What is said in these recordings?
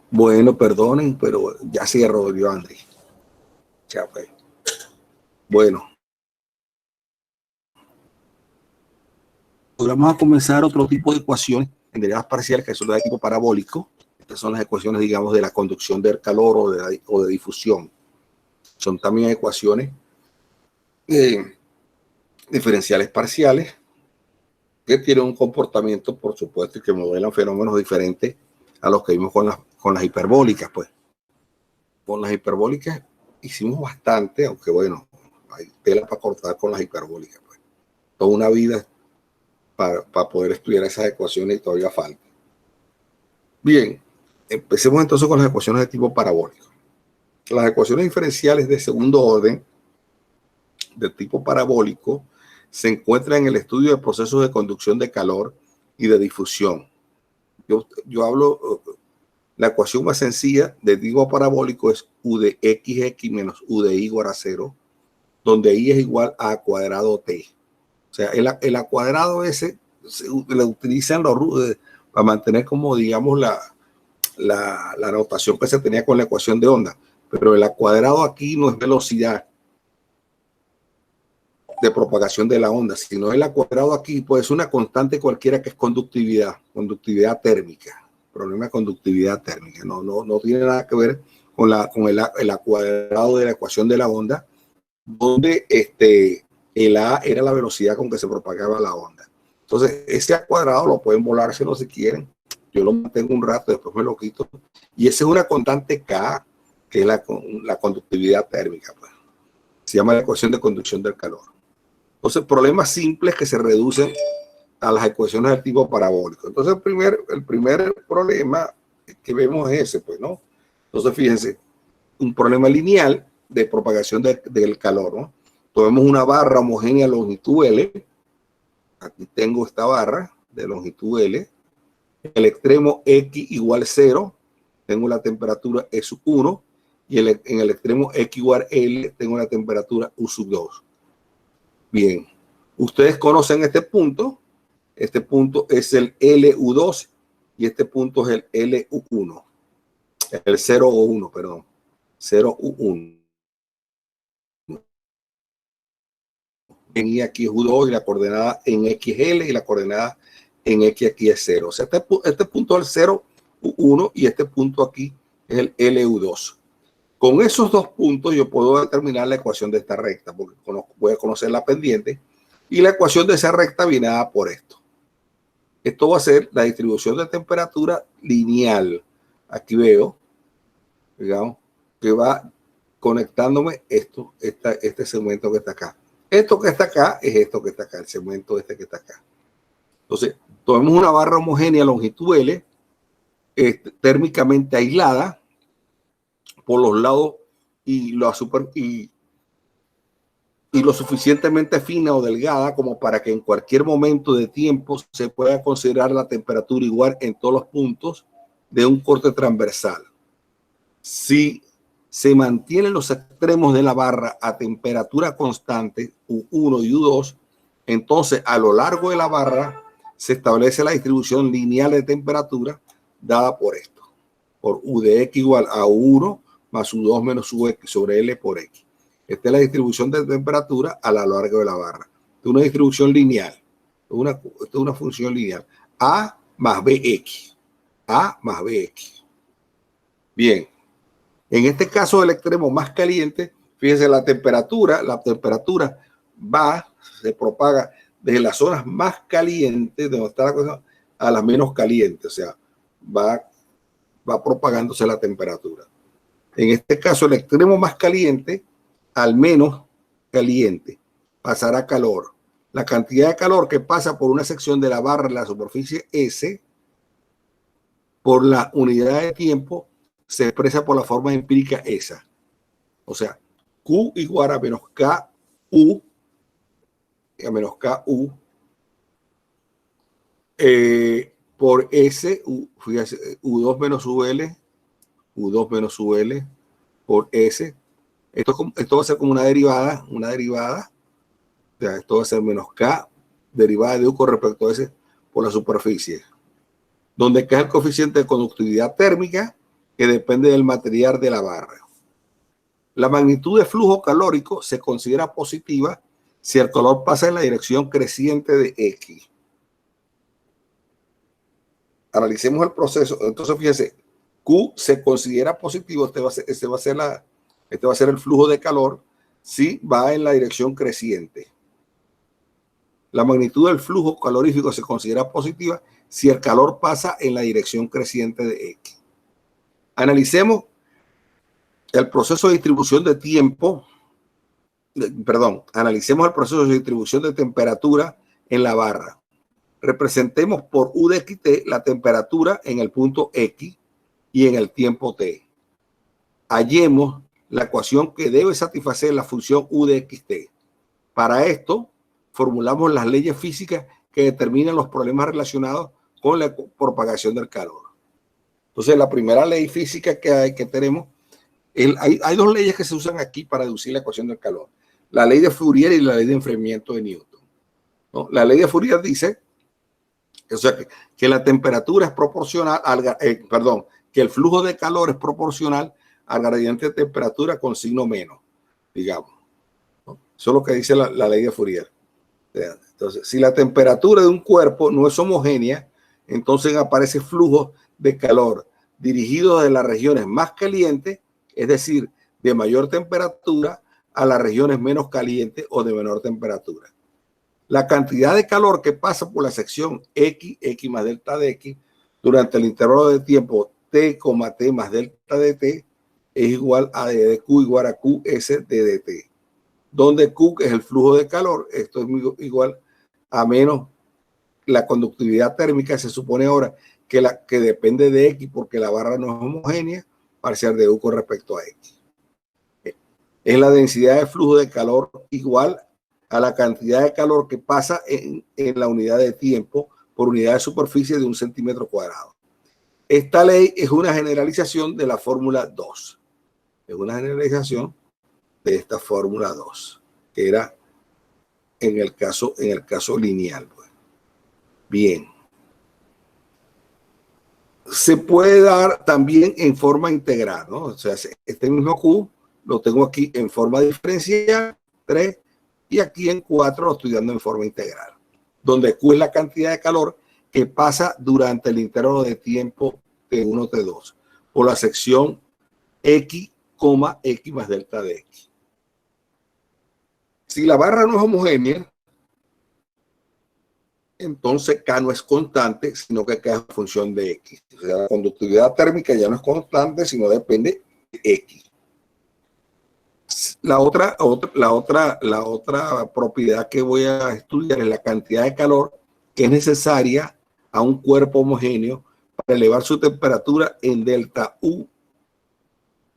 Bueno, perdonen, pero ya cierro yo, André. Chao, okay. Bueno. Vamos a comenzar otro tipo de ecuaciones en derivadas parciales que son de tipo parabólico. Estas son las ecuaciones, digamos, de la conducción del calor o de difusión. Son también ecuaciones diferenciales parciales que tienen un comportamiento, por supuesto, y que modelan fenómenos diferentes a los que vimos con las hiperbólicas, pues. Con las hiperbólicas hicimos bastante, aunque bueno, hay tela para cortar con las hiperbólicas, pues. Toda una vida para poder estudiar esas ecuaciones y todavía falta. Bien, empecemos entonces con las ecuaciones de tipo parabólico. Las ecuaciones diferenciales de segundo orden de tipo parabólico se encuentran en el estudio de procesos de conducción de calor y de difusión. Yo hablo, la ecuación más sencilla de tipo parabólico es U de xx menos U de y igual a 0, donde y es igual a cuadrado t. O sea, el a cuadrado ese le utilizan para mantener como, digamos, la notación que se tenía con la ecuación de onda. Pero el a cuadrado aquí no es velocidad de propagación de la onda, sino el a cuadrado aquí pues es una constante cualquiera que es conductividad térmica, problema de conductividad térmica, no tiene nada que ver con el a cuadrado de la ecuación de la onda, donde el a era la velocidad con que se propagaba la onda. Entonces ese a cuadrado lo pueden volárselo si quieren, yo lo mantengo un rato, después me lo quito, y esa es una constante K, que es la conductividad térmica, pues. Se llama la ecuación de conducción del calor. Entonces, problemas simples que se reducen a las ecuaciones del tipo parabólico. Entonces, el primer problema que vemos es ese, pues, ¿no? Entonces, fíjense, un problema lineal de propagación del calor, ¿no? Tomemos una barra homogénea longitud L. Aquí tengo esta barra de longitud L. En el extremo X igual 0, tengo la temperatura E sub 1. Y en el extremo X igual L, tengo la temperatura U sub 2. Bien, ustedes conocen este punto es el LU2 y este punto es el LU1, el 0U1, perdón, 0U1. Y aquí es U2 y la coordenada en XL y la coordenada en X aquí es 0. O sea, este punto es el 0U1 y este punto aquí es el LU2. Con esos dos puntos yo puedo determinar la ecuación de esta recta, porque voy a conocer la pendiente, y la ecuación de esa recta viene dada por esto. Esto va a ser la distribución de temperatura lineal. Aquí veo, digamos, que va conectándome este segmento que está acá. Esto que está acá es esto que está acá, el segmento que está acá. Entonces, tomemos una barra homogénea longitud L, térmicamente aislada por los lados y lo suficientemente fina o delgada como para que en cualquier momento de tiempo se pueda considerar la temperatura igual en todos los puntos de un corte transversal. Si se mantienen los extremos de la barra a temperatura constante, U1 y U2, entonces a lo largo de la barra se establece la distribución lineal de temperatura dada por esto, por U de X igual a U1 más U2 menos UX sobre L por X. Esta es la distribución de temperatura a lo largo de la barra. Es una distribución lineal. Esta es una función lineal. A más BX. A más BX. Bien. En este caso del extremo más caliente, fíjense la temperatura se propaga desde las zonas más calientes, de donde está la cosa, a las menos calientes. O sea, va propagándose la temperatura. En este caso, el extremo más caliente al menos caliente pasará calor. La cantidad de calor que pasa por una sección de la barra en la superficie S por la unidad de tiempo se expresa por la forma empírica esa. O sea, Q igual a menos KU, por S, fíjate, U2 menos UL por S. Esto va a ser como una derivada. O sea, esto va a ser menos K derivada de U con respecto a S por la superficie. donde K es el coeficiente de conductividad térmica que depende del material de la barra. La magnitud de flujo calórico se considera positiva si el calor pasa en la dirección creciente de X. Analicemos el proceso. Entonces, fíjense, Q se considera positivo. Este va a ser el flujo de calor si va en la dirección creciente. La magnitud del flujo calorífico se considera positiva si el calor pasa en la dirección creciente de X. Analicemos el proceso de distribución de tiempo. Analicemos el proceso de distribución de temperatura en la barra. Representemos por U de xt la temperatura en el punto X y en el tiempo T. Hallemos la ecuación que debe satisfacer la función U de xt. Para esto, formulamos las leyes físicas que determinan los problemas relacionados con la propagación del calor. Entonces, la primera ley física que tenemos, hay dos leyes que se usan aquí para deducir la ecuación del calor. La ley de Fourier y la ley de enfriamiento de Newton, ¿no? La ley de Fourier dice, o sea, que la temperatura es proporcional que el flujo de calor es proporcional al gradiente de temperatura con signo menos, digamos, ¿no? Eso es lo que dice la ley de Fourier. Entonces, si la temperatura de un cuerpo no es homogénea, entonces aparece flujo de calor dirigido de las regiones más calientes, es decir, de mayor temperatura, a las regiones menos calientes o de menor temperatura. La cantidad de calor que pasa por la sección X más delta de X, durante el intervalo de tiempo T, T más delta de T, es igual a D de Q igual a QS de DT, donde Q es el flujo de calor. Esto es igual a menos la conductividad térmica. Se supone ahora que depende de X porque la barra no es homogénea, parcial de U con respecto a X. Es la densidad de flujo de calor igual a la cantidad de calor que pasa en la unidad de tiempo por unidad de superficie de un centímetro cuadrado. Esta ley es una generalización de la fórmula 2. Es una generalización de esta fórmula 2, que era en el caso lineal. Pues. Bien. Se puede dar también en forma integral, ¿no? O sea, este mismo Q lo tengo aquí en forma diferencial, 3, y aquí en 4 lo estoy dando en forma integral, donde Q es la cantidad de calor que pasa durante el intervalo de tiempo T1, T2, por la sección X, X más delta de X. Si la barra no es homogénea, entonces K no es constante, sino que K es función de X. O sea, la conductividad térmica ya no es constante, sino depende de X. La otra propiedad que voy a estudiar es la cantidad de calor que es necesaria a un cuerpo homogéneo para elevar su temperatura en delta U.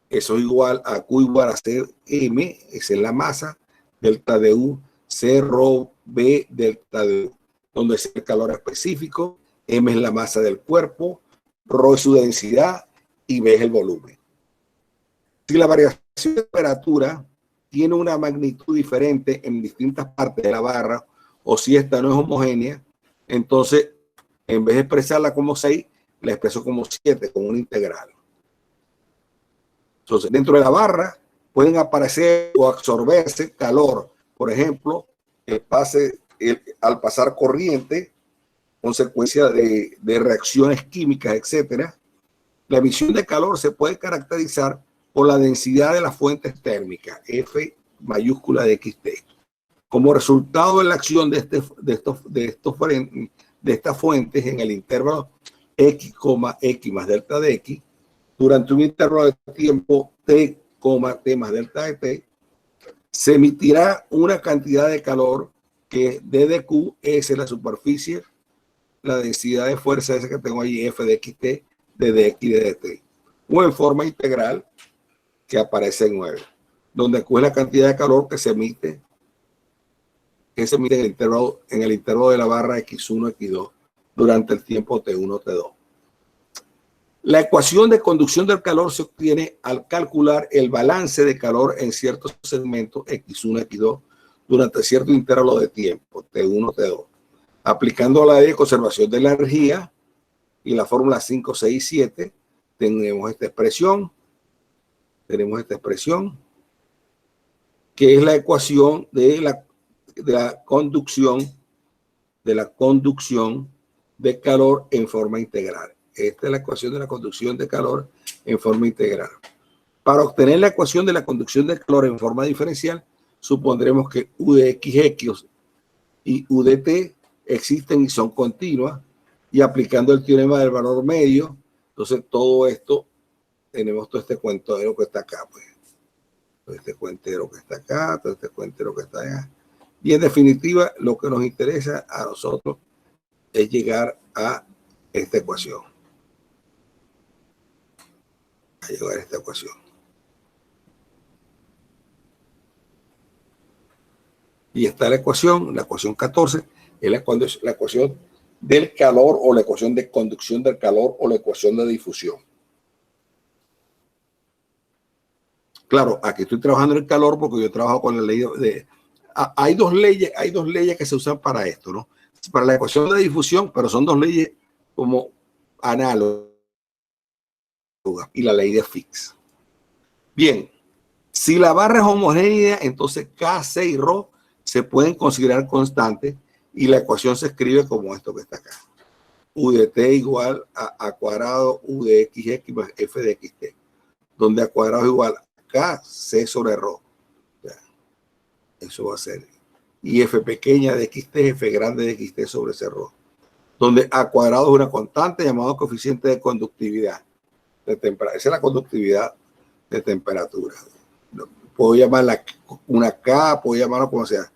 Eso es igual a Q igual a Cm, esa es la masa, delta de U, C rho B delta de U, donde es el calor específico, M es la masa del cuerpo, rho es su densidad y B es el volumen. Si la variación de temperatura tiene una magnitud diferente en distintas partes de la barra, o si esta no es homogénea, entonces en vez de expresarla como 6, la expreso como 7, como una integral. Entonces, dentro de la barra pueden aparecer o absorberse calor. Por ejemplo, al pasar corriente, consecuencia de reacciones químicas, etcétera. La emisión de calor se puede caracterizar por la densidad de las fuentes térmicas, F mayúscula de XT. Como resultado de la acción de estas fuentes en el intervalo X, X más delta de X, durante un intervalo de tiempo T, T más delta de T, se emitirá una cantidad de calor que D de Q es la superficie, la densidad de fuerza esa que tengo ahí, F de XT, de DX y de DT. O en forma integral que aparece en 9, donde Q es la cantidad de calor que se emite en el intervalo de la barra X1, X2 durante el tiempo T1, T2. La ecuación de conducción del calor se obtiene al calcular el balance de calor en ciertos segmentos X1, X2 durante cierto intervalo de tiempo T1, T2, aplicando la ley de conservación de la energía y la fórmula 5, 6, 7, tenemos esta expresión, que es la ecuación de la conducción de calor en forma integral. Esta es la ecuación de la conducción de calor en forma integral. Para obtener la ecuación de la conducción de calor en forma diferencial, supondremos que U de XX y U de T existen y son continuas, y aplicando el teorema del valor medio, entonces todo esto, tenemos todo este cuentero que está acá, pues. Todo este cuentero que está acá, todo este cuentero que está allá. Y en definitiva, lo que nos interesa a nosotros es llegar a esta ecuación. Y está la ecuación 14, es la ecuación del calor, o la ecuación de conducción del calor, o la ecuación de difusión. Claro, aquí estoy trabajando en el calor porque yo trabajo con la ley de hay dos leyes que se usan para esto, ¿no? Para la ecuación de difusión, pero son dos leyes como análogas, y la ley de Fick. Bien, si la barra es homogénea, entonces K, C y Rho se pueden considerar constantes, y la ecuación se escribe como esto que está acá. U de T igual a A cuadrado U de XX más F de XT, donde A cuadrado es igual a K, C sobre Rho. Eso va a ser. Y F pequeña de XT, F grande de XT sobre C Rho, donde A cuadrado es una constante llamado coeficiente de conductividad de temperatura. Esa es la conductividad de temperatura. Puedo llamarla una K, puedo llamarlo como sea.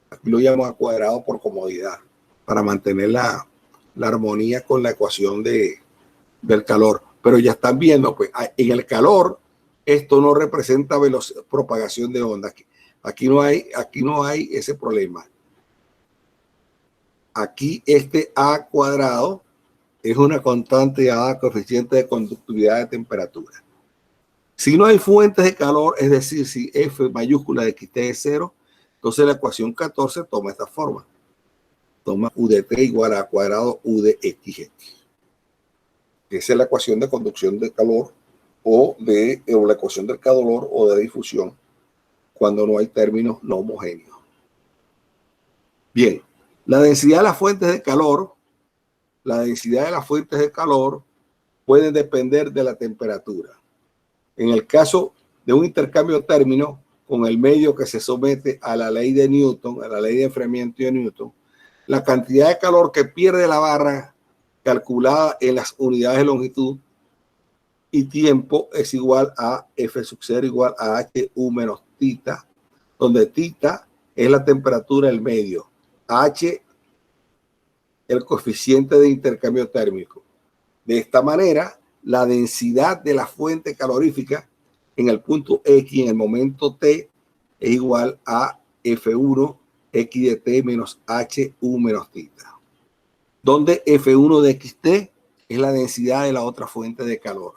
Aquí lo llamo A cuadrado por comodidad, para mantener la armonía con la ecuación del calor. Pero ya están viendo, pues en el calor esto no representa propagación de onda. Aquí no hay ese problema. Aquí este A cuadrado es una constante llamada coeficiente de conductividad de temperatura. Si no hay fuentes de calor, es decir, si F mayúscula de XT es 0, entonces la ecuación 14 toma esta forma. Toma U de T igual a A cuadrado U de XX. Esa es la ecuación de conducción de calor, o la ecuación del calor o de difusión, cuando no hay términos no homogéneos. Bien, la densidad de las fuentes de calor, puede depender de la temperatura. En el caso de un intercambio térmico con el medio que se somete a la ley de Newton, a la ley de enfriamiento de Newton, la cantidad de calor que pierde la barra, calculada en las unidades de longitud y tiempo, es igual a F sub 0 igual a HU menos tita, donde tita es la temperatura del medio, H el coeficiente de intercambio térmico. De esta manera, la densidad de la fuente calorífica en el punto X en el momento T es igual a F1 X de T menos HU menos tita, donde F1 de XT es la densidad de la otra fuente de calor.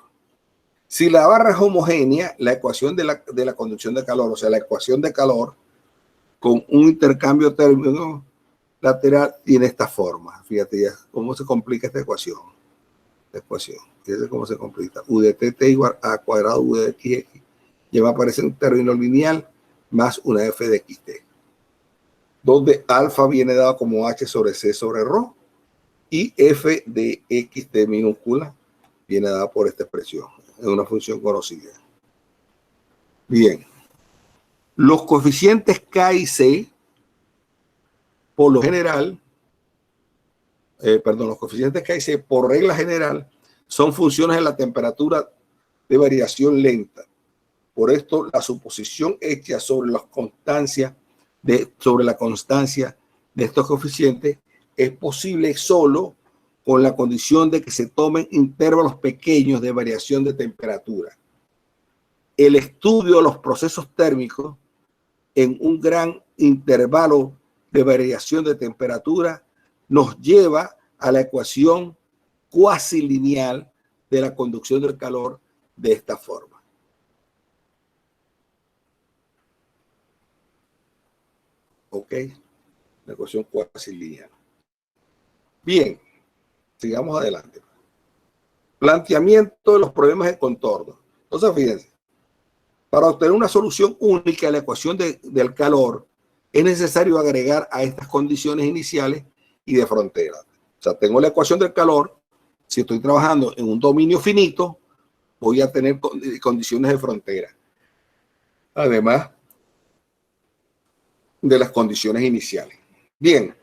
Si la barra es homogénea, la ecuación de la conducción de calor, o sea, la ecuación de calor con un intercambio térmico lateral, tiene esta forma. Fíjate ya cómo se complica esta ecuación. Fíjate cómo se complica. U de T igual a cuadrado U de XX. Ya va a aparecer un término lineal más una F de XT, donde alfa viene dado como H sobre C sobre Rho, y F de XT minúscula viene dada por esta expresión. Es una función conocida. Bien. Los coeficientes K y C, por lo general, los coeficientes K y C, por regla general, son funciones de la temperatura de variación lenta. Por esto, la suposición hecha sobre la constancia de estos coeficientes es posible solo con la condición de que se tomen intervalos pequeños de variación de temperatura. El estudio de los procesos térmicos en un gran intervalo de variación de temperatura nos lleva a la ecuación cuasi lineal de la conducción del calor de esta forma. ¿Ok? La ecuación cuasi lineal. Bien, sigamos adelante. Planteamiento de los problemas de contorno. Entonces, fíjense, para obtener una solución única a la ecuación del calor, es necesario agregar a estas condiciones iniciales y de frontera. O sea, tengo la ecuación del calor. Si estoy trabajando en un dominio finito, voy a tener condiciones de frontera. Además de las condiciones iniciales. Bien,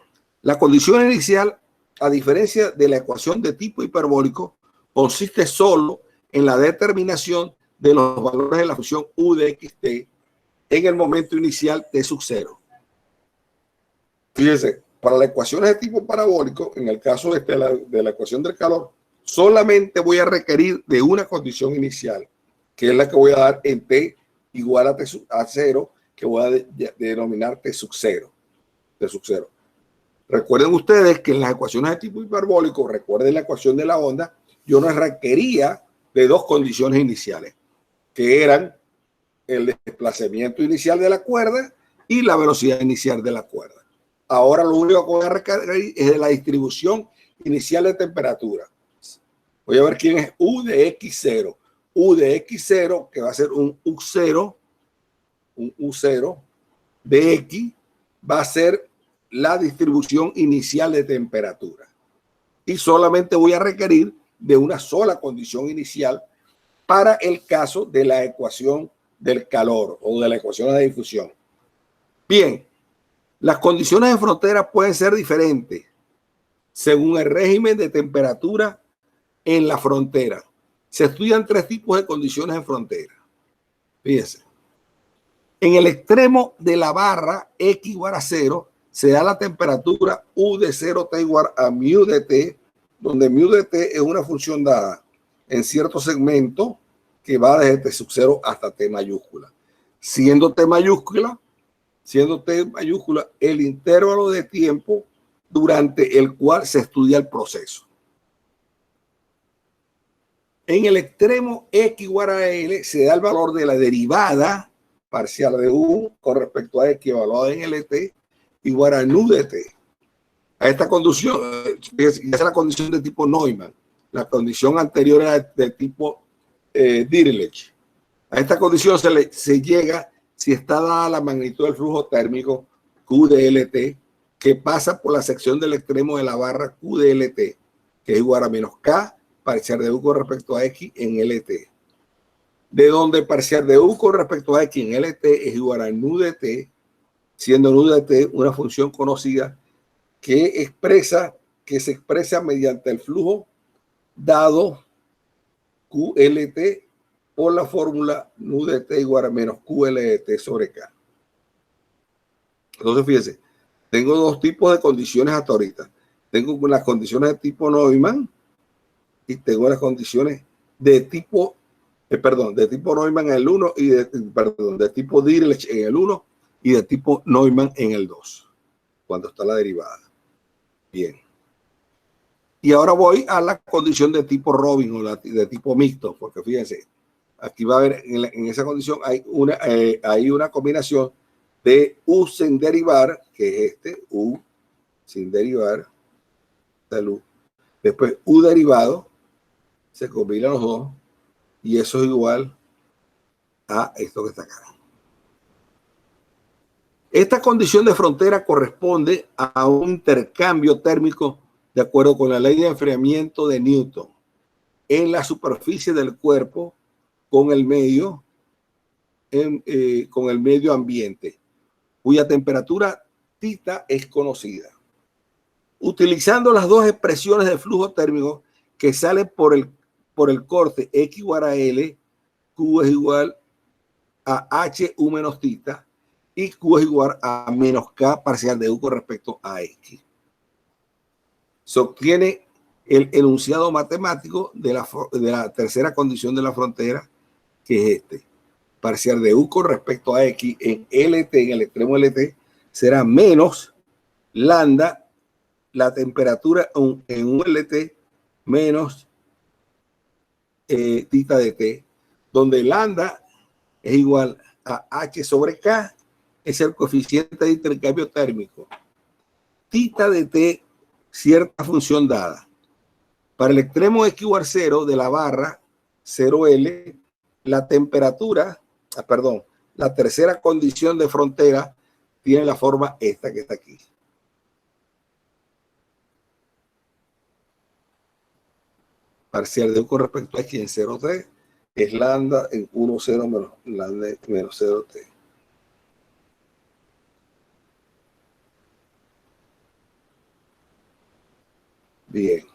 la condición inicial, a diferencia de la ecuación de tipo hiperbólico, consiste solo en la determinación de los valores de la función u de xt en el momento inicial t sub 0. Fíjense, para las ecuaciones de tipo parabólico, en el caso de la ecuación del calor, solamente voy a requerir de una condición inicial, que es la que voy a dar en t igual a t a 0, que voy a denominar t sub 0. T sub 0. Recuerden ustedes que en las ecuaciones de tipo hiperbólico, recuerden la ecuación de la onda, yo no requería de dos condiciones iniciales, que eran el desplazamiento inicial de la cuerda y la velocidad inicial de la cuerda. Ahora lo único que voy a requerir es de la distribución inicial de temperatura. Voy a ver quién es U de X0. U de X0, que va a ser un U0 de X, va a ser la distribución inicial de temperatura. Y solamente voy a requerir de una sola condición inicial para el caso de la ecuación del calor o de la ecuación de difusión. Bien, las condiciones de frontera pueden ser diferentes según el régimen de temperatura en la frontera. Se estudian tres tipos de condiciones de frontera. Fíjense. En el extremo de la barra X igual a 0, se da la temperatura U de 0T igual a mu de T, donde mu de T es una función dada en cierto segmento que va desde T sub 0 hasta T mayúscula. Siendo T mayúscula el intervalo de tiempo durante el cual se estudia el proceso. En el extremo X igual a L se da el valor de la derivada parcial de U con respecto a X evaluada en LT igual a nu de T. A esta condición, es la condición de tipo Neumann. La condición anterior era de tipo Dirichlet. A esta condición se llega si está dada la magnitud del flujo térmico Q de LT, que pasa por la sección del extremo de la barra Q de LT, que es igual a menos K parcial de U con respecto a X en LT. De donde parcial de U con respecto a X en LT es igual a nu de T, siendo nu de T una función conocida que se expresa mediante el flujo dado QLT por la fórmula nu de T igual a menos QLT sobre K. Entonces, fíjense, tengo dos tipos de condiciones hasta ahorita. Tengo las condiciones de tipo Neumann y tengo las condiciones de tipo, de tipo Neumann en el 1 y de tipo Dirichlet en el 1 y de tipo Neumann en el 2, cuando está la derivada. Bien. Y ahora voy a la condición de tipo Robin o de tipo mixto, porque fíjense, aquí va a haber, en esa condición hay una combinación de U sin derivar, que es U sin derivar, salud. Después U derivado, se combinan los dos, y eso es igual a esto que está acá. Esta condición de frontera corresponde a un intercambio térmico de acuerdo con la ley de enfriamiento de Newton en la superficie del cuerpo con el medio ambiente, cuya temperatura θ es conocida. Utilizando las dos expresiones de flujo térmico que salen por el corte X igual a L, Q es igual a HU menos θ, y Q es igual a menos K parcial de U con respecto a X. Se obtiene el enunciado matemático de la tercera condición de la frontera, que es este. Parcial de U con respecto a X en LT, en el extremo LT, será menos lambda, la temperatura en un LT, menos θ de T, donde lambda es igual a H sobre K, es el coeficiente de intercambio térmico. Θ de T, cierta función dada. Para el extremo X igual 0 de la barra 0L, la temperatura, la tercera condición de frontera tiene la forma esta que está aquí. Parcial de U con respecto a X en 0T es lambda en 1,0 menos lambda menos 0T. Bien.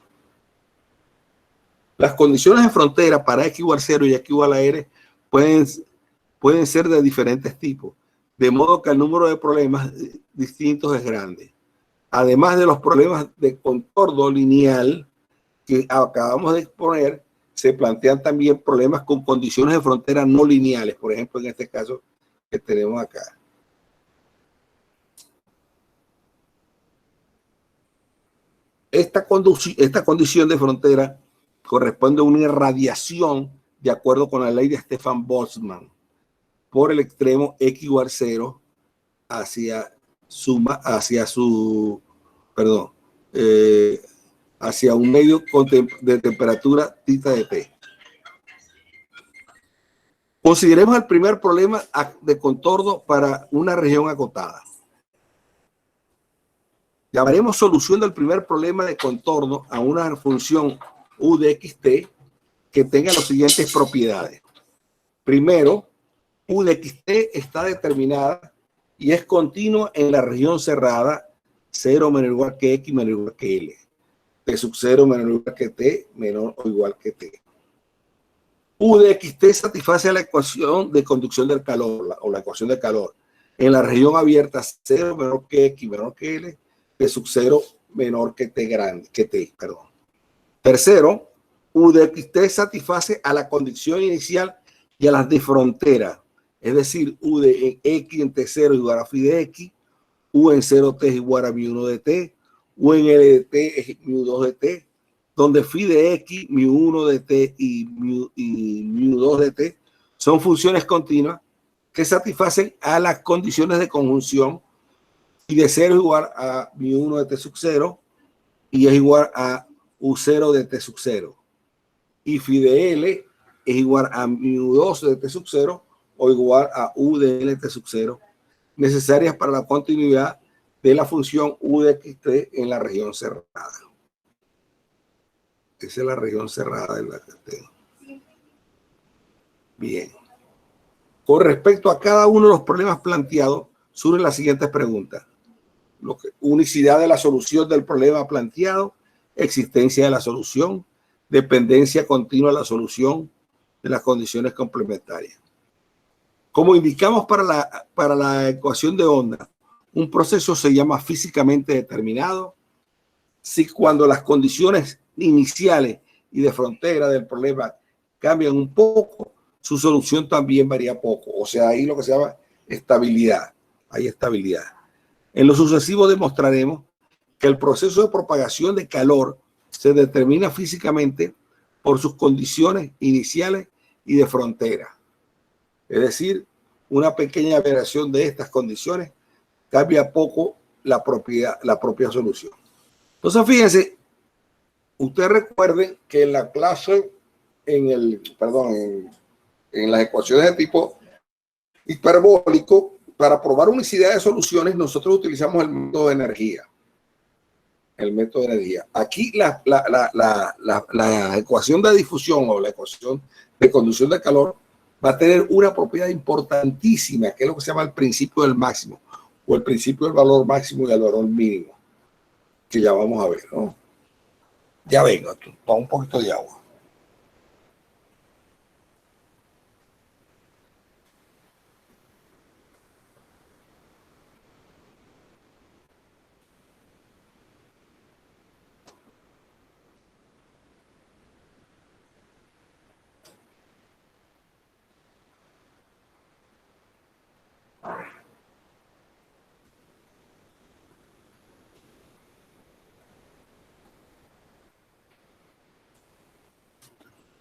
Las condiciones de frontera para X igual 0 y X igual a R pueden ser de diferentes tipos, de modo que el número de problemas distintos es grande. Además de los problemas de contorno lineal que acabamos de exponer, se plantean también problemas con condiciones de frontera no lineales, por ejemplo, en este caso que tenemos acá. Esta condición de frontera corresponde a una irradiación de acuerdo con la ley de Stefan Boltzmann por el extremo X igual 0 hacia un medio de temperatura tita de T. Consideremos el primer problema de contorno para una región acotada. Llamaremos solución del primer problema de contorno a una función U de xt que tenga las siguientes propiedades. Primero, U de xt está determinada y es continua en la región cerrada 0 menor o igual que X menor o igual que L. T sub 0 menor o igual que T menor o igual que T. U de xt satisface a la ecuación de conducción del calor o la ecuación de calor en la región abierta 0 menor que X menor que L, T sub 0 menor que T grande, que T, perdón. Tercero, U de xt satisface a la condición inicial y a las de frontera, es decir, U de X en T0 igual a phi de X, U en 0T es igual a μ1 de T, U en L de T es μ2 de T, donde phi de X, μ1 de T y μ2 de T son funciones continuas que satisfacen a las condiciones de conjunción y de 0 es igual a μ1 de T sub 0 y es igual a U0 de T sub 0. Y phi de L es igual a μ2 de T sub 0 o igual a U de L de T sub 0, necesarias para la continuidad de la función U de xt en la región cerrada. Esa es la región cerrada en la que tengo. Bien. Con respecto a cada uno de los problemas planteados, surgen las siguientes preguntas. Unicidad de la solución del problema planteado, existencia de la solución, dependencia continua de la solución de las condiciones complementarias. Como indicamos para la ecuación de onda, un proceso se llama físicamente determinado si cuando las condiciones iniciales y de frontera del problema cambian un poco, su solución también varía poco. O sea, ahí lo que se llama estabilidad. Hay estabilidad. En lo sucesivo demostraremos que el proceso de propagación de calor se determina físicamente por sus condiciones iniciales y de frontera. Es decir, una pequeña variación de estas condiciones cambia poco la propia solución. Entonces, fíjense, ustedes recuerden que en la clase, en las ecuaciones de tipo hiperbólico, para probar unicidad de soluciones, nosotros utilizamos el método de energía. El método de energía. Aquí la ecuación de difusión o la ecuación de conducción de calor va a tener una propiedad importantísima, que es lo que se llama el principio del máximo, o el principio del valor máximo y del valor mínimo, que ya vamos a ver, ¿no? Ya vengo, toma un poquito de agua.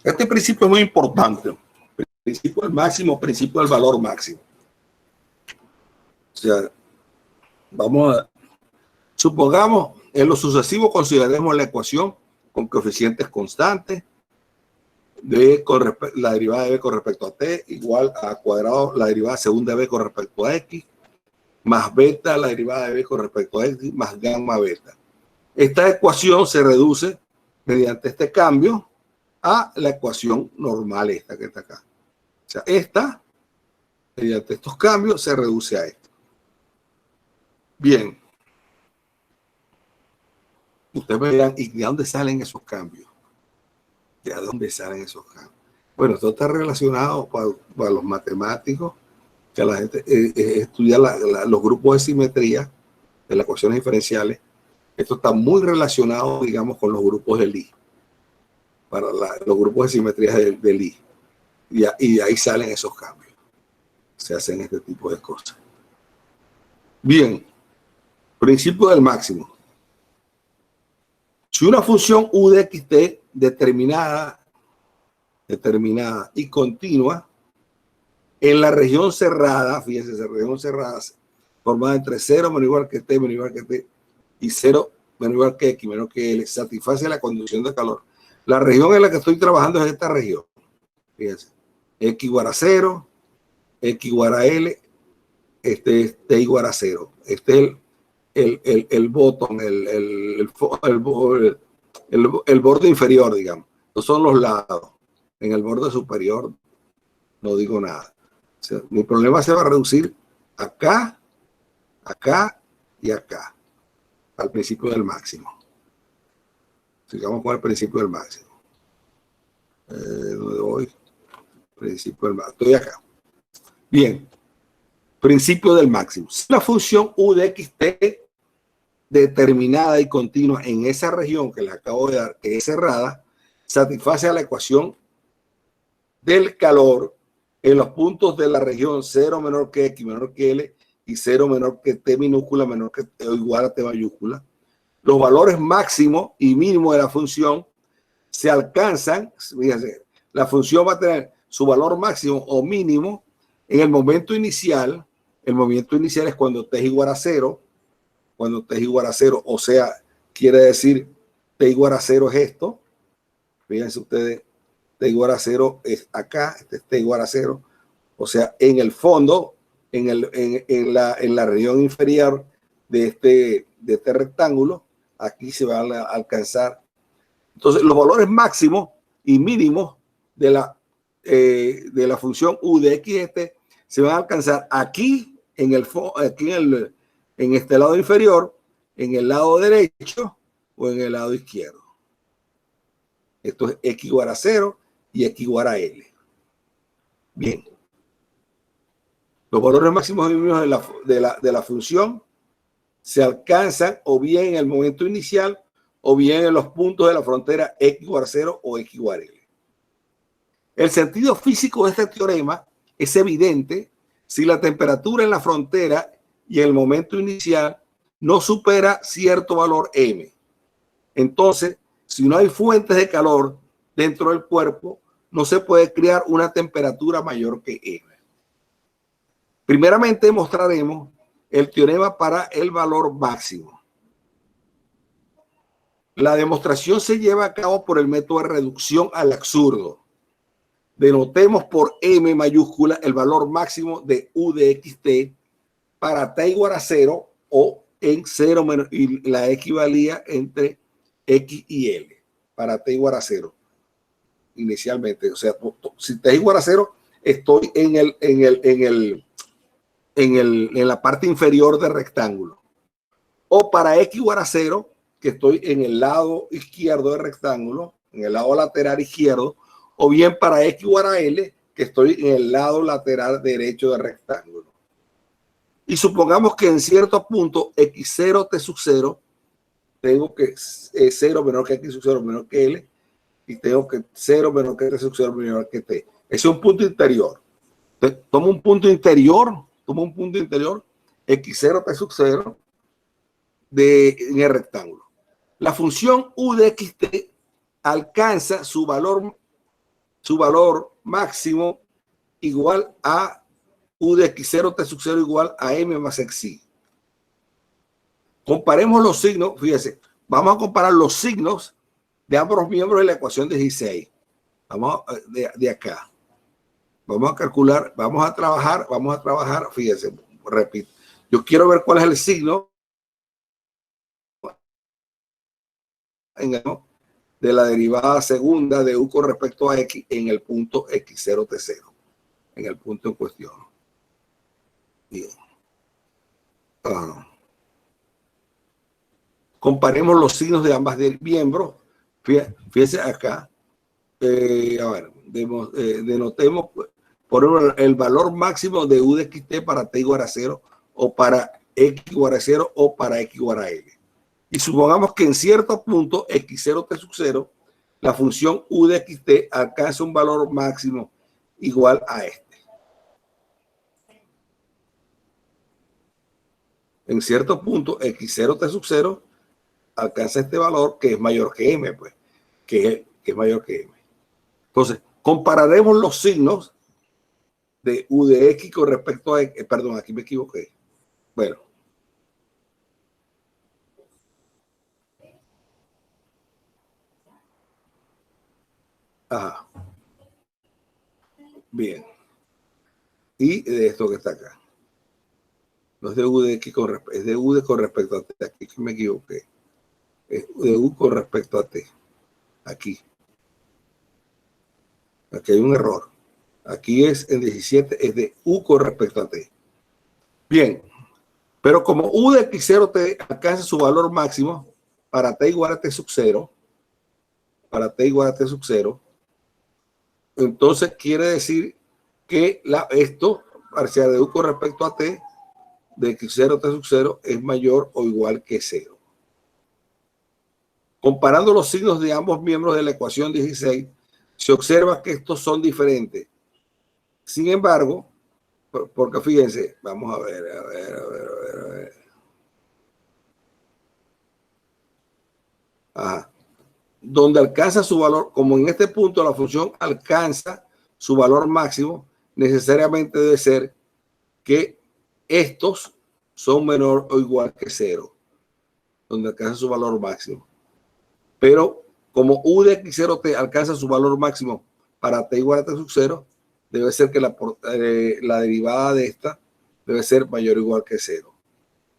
Este principio es muy importante. Principio del máximo, principio del valor máximo. O sea, supongamos, en lo sucesivo consideremos la ecuación con coeficientes constantes, la derivada de b con respecto a t igual a cuadrado la derivada segunda de b con respecto a x, más beta la derivada de b con respecto a x, más gamma beta. Esta ecuación se reduce mediante este cambio a la ecuación normal, esta que está acá. O sea, esta, mediante estos cambios, se reduce a esto. Bien. Ustedes me dirán, ¿y de dónde salen esos cambios? ¿De dónde salen esos cambios? Bueno, esto está relacionado para los matemáticos, que la gente estudia los grupos de simetría de las ecuaciones diferenciales. Esto está muy relacionado, digamos, con los grupos de Lie, para los grupos de simetría de Lie. Y de ahí salen esos cambios. Se hacen este tipo de cosas. Bien, principio del máximo. Si una función u de xt determinada y continua en la región cerrada, fíjense, esa región cerrada formada entre 0 menos igual que t menos igual que t y 0 menos igual que x menos que l, satisface la conducción de calor. La región en la que estoy trabajando es esta región. Fíjense, x igual a 0, x igual a l, este es t igual a 0. Este es el bottom, el borde inferior, digamos. Estos son los lados. En el borde superior no digo nada. O sea, mi problema se va a reducir acá, acá y acá, al principio del máximo. Sigamos con el principio del máximo. ¿Dónde voy? Principio del máximo. Estoy acá. Bien. Principio del máximo. Si la función u de xt determinada y continua en esa región que le acabo de dar, que es cerrada, satisface a la ecuación del calor en los puntos de la región 0 menor que x menor que l y 0 menor que t minúscula menor que o igual a t mayúscula. Los valores máximo y mínimo de la función se alcanzan, fíjense, la función va a tener su valor máximo o mínimo en el momento inicial. El momento inicial es cuando t es igual a 0. Cuando t es igual a 0, o sea, quiere decir t igual a 0 es esto. Fíjense ustedes, t igual a 0 es acá, este es t igual a 0. O sea, en el fondo, en la región inferior de este rectángulo, aquí se van a alcanzar. Entonces, los valores máximos y mínimos de la función u de xt se van a alcanzar aquí, en este lado inferior, en el lado derecho o en el lado izquierdo. Esto es x igual a 0 y x igual a l. Bien. Los valores máximos y mínimos de la función se alcanzan o bien en el momento inicial o bien en los puntos de la frontera x igual a 0 o x igual a l. El sentido físico de este teorema es evidente si la temperatura en la frontera y en el momento inicial no supera cierto valor m. Entonces, si no hay fuentes de calor dentro del cuerpo, no se puede crear una temperatura mayor que m. Primeramente mostraremos el teorema para el valor máximo. La demostración se lleva a cabo por el método de reducción al absurdo. Denotemos por m mayúscula el valor máximo de u de xt para t igual a 0 o en 0 menos, y la x valía entre x y l para t igual a 0 inicialmente. O sea, si t igual a 0, estoy en la parte inferior del rectángulo. O para x igual a 0, que estoy en el lado izquierdo del rectángulo, en el lado lateral izquierdo, o bien para x igual a l, que estoy en el lado lateral derecho del rectángulo. Y supongamos que en cierto punto x0 t sub 0 tengo que 0 menor que x sub 0 menor que l, y tengo que 0 menor que t sub 0 menor que t. Ese es un punto interior. Entonces, tomo un punto interior, x0 t sub 0 en el rectángulo. La función u de xt alcanza su valor máximo igual a u de x0 t sub 0 igual a m más xi. Comparemos los signos, fíjense, vamos a comparar los signos de ambos miembros de la ecuación 16. Vamos de acá. Vamos a calcular, vamos a trabajar, fíjense, repito. Yo quiero ver cuál es el signo de la derivada segunda de u con respecto a x en el punto x0 t0, en el punto en cuestión. Bien. Comparemos los signos de ambas miembros. Fíjense acá. A ver, denotemos por el valor máximo de u de xt para t igual a 0 o para x igual a 0 o para x igual a l. Y supongamos que en cierto punto x0 t sub 0, la función u de xt alcanza un valor máximo igual a este. En cierto punto x0 t sub 0 alcanza este valor que es mayor que m, pues, que es mayor que m. Entonces, compararemos los signos de u de x con respecto a x. Perdón, aquí me equivoqué. Bueno. Ajá. Bien. Y de esto que está acá. No es de u de x con respecto, es de u de con respecto a t. Aquí me equivoqué. Es de u con respecto a t. Aquí. Aquí hay un error. Aquí es en 17, es de u con respecto a t. Bien. Pero como u de x0 t alcanza su valor máximo para t igual a t sub 0, para t igual a t sub 0, entonces quiere decir que esto, parcial de u con respecto a t, de x0 t sub 0, es mayor o igual que 0. Comparando los signos de ambos miembros de la ecuación 16, se observa que estos son diferentes. Sin embargo, porque fíjense, vamos a ver. Ajá. Donde alcanza su valor, como en este punto la función alcanza su valor máximo, necesariamente debe ser que estos son menor o igual que 0, donde alcanza su valor máximo. Pero como u de x0 t alcanza su valor máximo para t igual a t sub 0, debe ser que la derivada de esta debe ser mayor o igual que 0.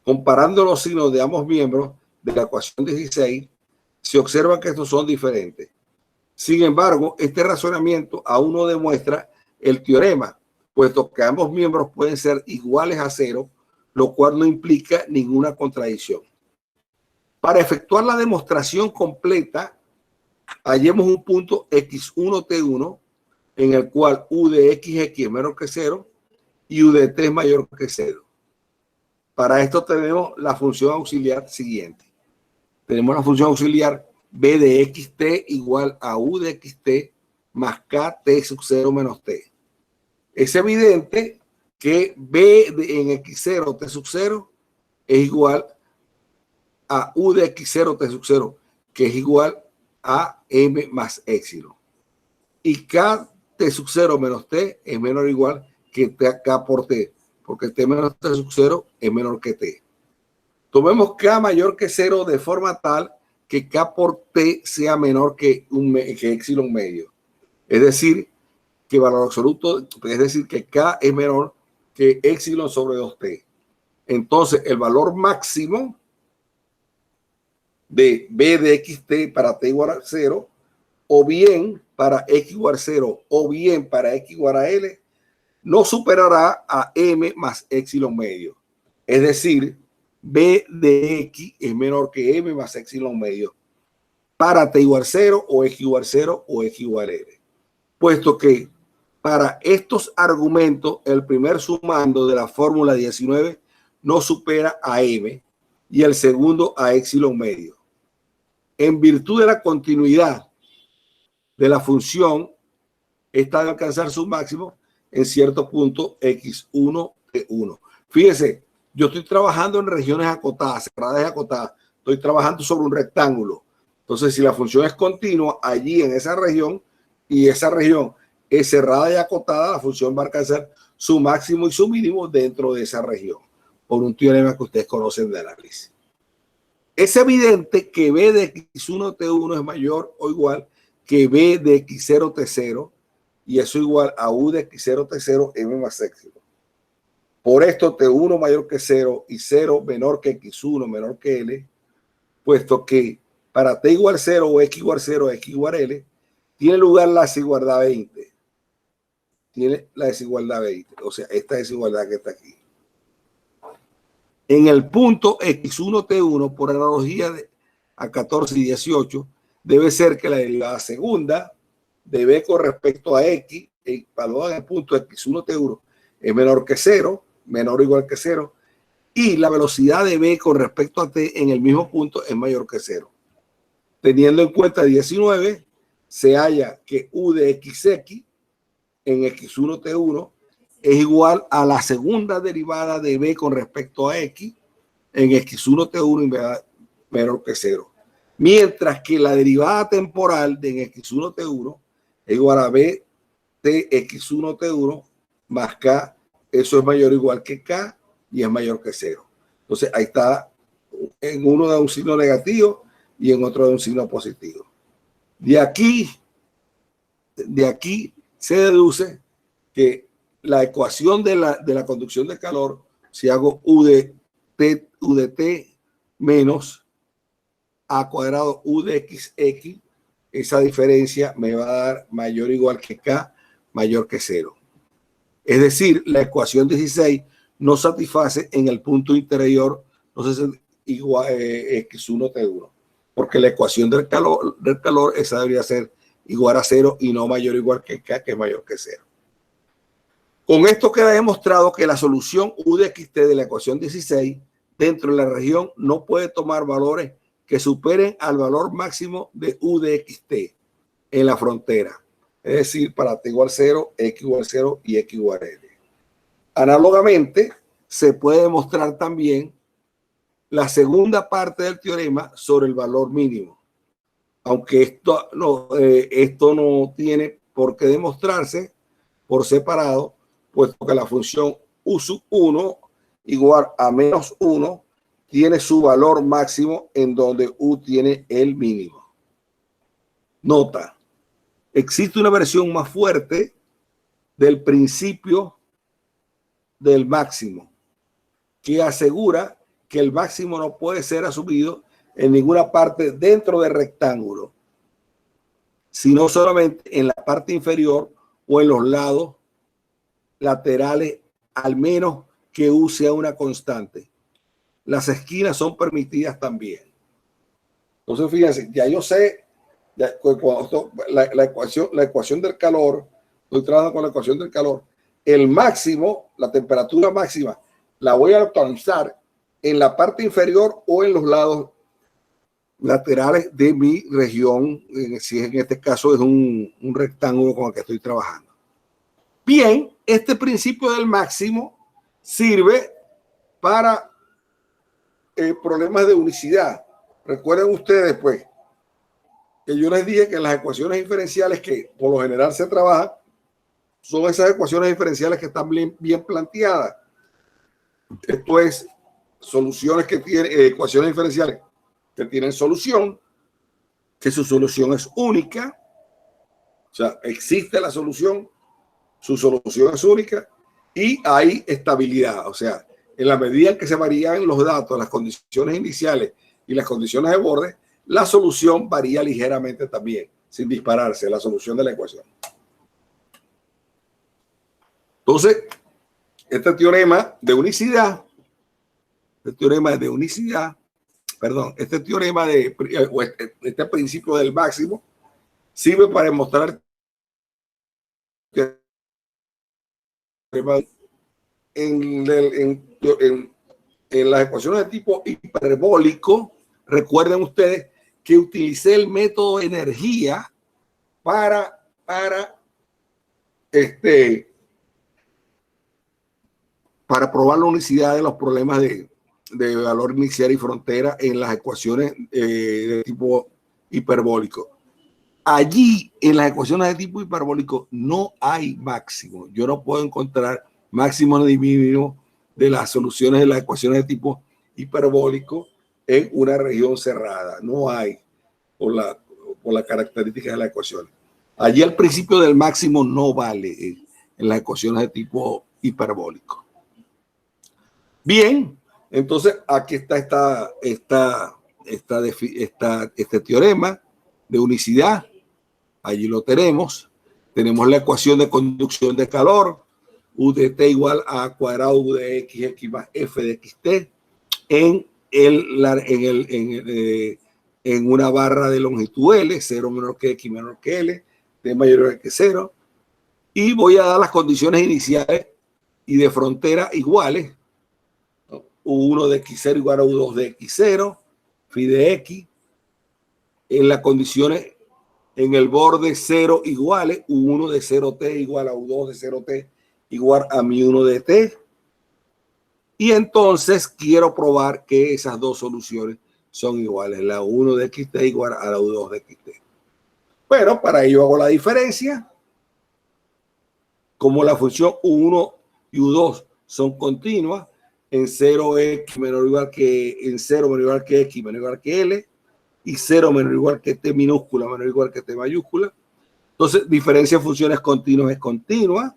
Comparando los signos de ambos miembros de la ecuación 16, se observa que estos son diferentes. Sin embargo, este razonamiento aún no demuestra el teorema, puesto que ambos miembros pueden ser iguales a 0, lo cual no implica ninguna contradicción. Para efectuar la demostración completa, hallemos un punto x1t1 en el cual u de xx es menor que 0 y u de t es mayor que 0. Para esto tenemos la función auxiliar siguiente. Tenemos la función auxiliar b de xt igual a u de xt más kt sub 0 menos t. Es evidente que b en x0 t sub 0 es igual a u de x0 t sub 0, que es igual a m más épsilon. Y k t sub 0 menos t es menor o igual que k por t, porque t menos t sub 0 es menor que t. Tomemos k mayor que 0 de forma tal que k por t sea menor que épsilon medio. Es decir, que valor absoluto, es decir, que k es menor que épsilon sobre 2t. Entonces, el valor máximo de b de xt para t igual a 0, o bien para x igual a 0, o bien para x igual a l, no superará a m más épsilon medio. Es decir, b de x es menor que m más épsilon medio para t igual a 0, o x igual a 0, o x igual a l. Puesto que para estos argumentos, el primer sumando de la fórmula 19 no supera a m y el segundo a épsilon medio. En virtud de la continuidad de la función, esta debe alcanzar su máximo en cierto punto x1, t1. Fíjese, yo estoy trabajando en regiones acotadas, cerradas y acotadas. Estoy trabajando sobre un rectángulo. Entonces, si la función es continua allí en esa región y esa región es cerrada y acotada, la función va a alcanzar su máximo y su mínimo dentro de esa región, por un teorema que ustedes conocen de análisis. Es evidente que B de X1 T1 es mayor o igual que B de X0 T0 y eso igual a U de X0 T0 M más X0. Por esto T1 mayor que 0 y 0 menor que X1 menor que L, puesto que para T igual 0 o X igual 0 X igual L, tiene lugar la desigualdad 20. Tiene la desigualdad 20, o sea, esta desigualdad que está aquí. En el punto X1 T1, por analogía a 14 y 18, debe ser que la derivada segunda de B con respecto a X, evaluada en el punto X1 T1, es menor que 0, menor o igual que 0, y la velocidad de B con respecto a T en el mismo punto es mayor que 0. Teniendo en cuenta 19, se halla que U de XX en X1 T1 es igual a la segunda derivada de B con respecto a X en X1 T1 menor que 0. Mientras que la derivada temporal de en X1 T1 es igual a B de X1 T1 más K. Eso es mayor o igual que K y es mayor que 0. Entonces ahí está, en uno da un signo negativo y en otro da un signo positivo. De aquí se deduce que la ecuación de la conducción de calor, si hago U de T menos A cuadrado U de XX, esa diferencia me va a dar mayor o igual que K, mayor que 0. Es decir, la ecuación 16 no satisface en el punto interior, no sé, igual X1 T1, porque la ecuación del calor esa debería ser igual a 0 y no mayor o igual que K, que es mayor que 0. Con esto queda demostrado que la solución U de XT de la ecuación 16 dentro de la región no puede tomar valores que superen al valor máximo de U de XT en la frontera. Es decir, para T igual 0, X igual 0 y X igual L. Análogamente, se puede demostrar también la segunda parte del teorema sobre el valor mínimo. Aunque esto no tiene por qué demostrarse por separado, puesto que la función U sub 1 igual a menos 1 tiene su valor máximo en donde U tiene el mínimo. Nota, existe una versión más fuerte del principio del máximo que asegura que el máximo no puede ser asumido en ninguna parte dentro del rectángulo, sino solamente en la parte inferior o en los lados laterales, al menos que U sea una constante. Las esquinas son permitidas también. Entonces, fíjense, ya yo sé, la ecuación del calor, estoy trabajando con la ecuación del calor, el máximo, la temperatura máxima, la voy a localizar en la parte inferior o en los lados laterales de mi región, si en este caso es un rectángulo con el que estoy trabajando. Bien, este principio del máximo sirve para problemas de unicidad. Recuerden ustedes, pues, que yo les dije que las ecuaciones diferenciales que por lo general se trabajan son esas ecuaciones diferenciales que están bien planteadas. Esto es soluciones que tienen, ecuaciones diferenciales que tienen solución, que su solución es única, o sea, existe la solución, su solución es única y hay estabilidad, o sea, en la medida en que se varían los datos, las condiciones iniciales y las condiciones de borde, la solución varía ligeramente también, sin dispararse, la solución de la ecuación. Entonces, este teorema de unicidad, este principio del máximo sirve para demostrar que en las ecuaciones de tipo hiperbólico, recuerden ustedes que utilicé el método de energía para probar la unicidad de los problemas de valor inicial y frontera en las ecuaciones de tipo hiperbólico. Allí, en las ecuaciones de tipo hiperbólico, no hay máximo. Yo no puedo encontrar máximo ni mínimo de las soluciones de las ecuaciones de tipo hiperbólico en una región cerrada. No hay por la característica de la ecuación. Allí el principio del máximo no vale en las ecuaciones de tipo hiperbólico. Bien, entonces aquí está este teorema de unicidad. Allí lo tenemos. Tenemos la ecuación de conducción de calor, U de T igual a cuadrado U de X más F de XT en una barra de longitud L, 0 menor que X menor que L, T mayor que 0. Y voy a dar las condiciones iniciales y de frontera iguales. U1 de X0 igual a U2 de X0, phi de X. En las condiciones en el borde 0 iguales, U1 de 0T igual a U2 de 0T igual a mi1 de T. Y entonces quiero probar que esas dos soluciones son iguales. La U1 de XT igual a la U2 de XT. Bueno, para ello hago la diferencia. Como la función U1 y U2 son continuas, en 0x menor o igual que en 0 menor o igual que X menor o igual que L, y 0 menor o igual que T minúscula menor o igual que T mayúscula. Entonces, diferencia de funciones continuas es continua,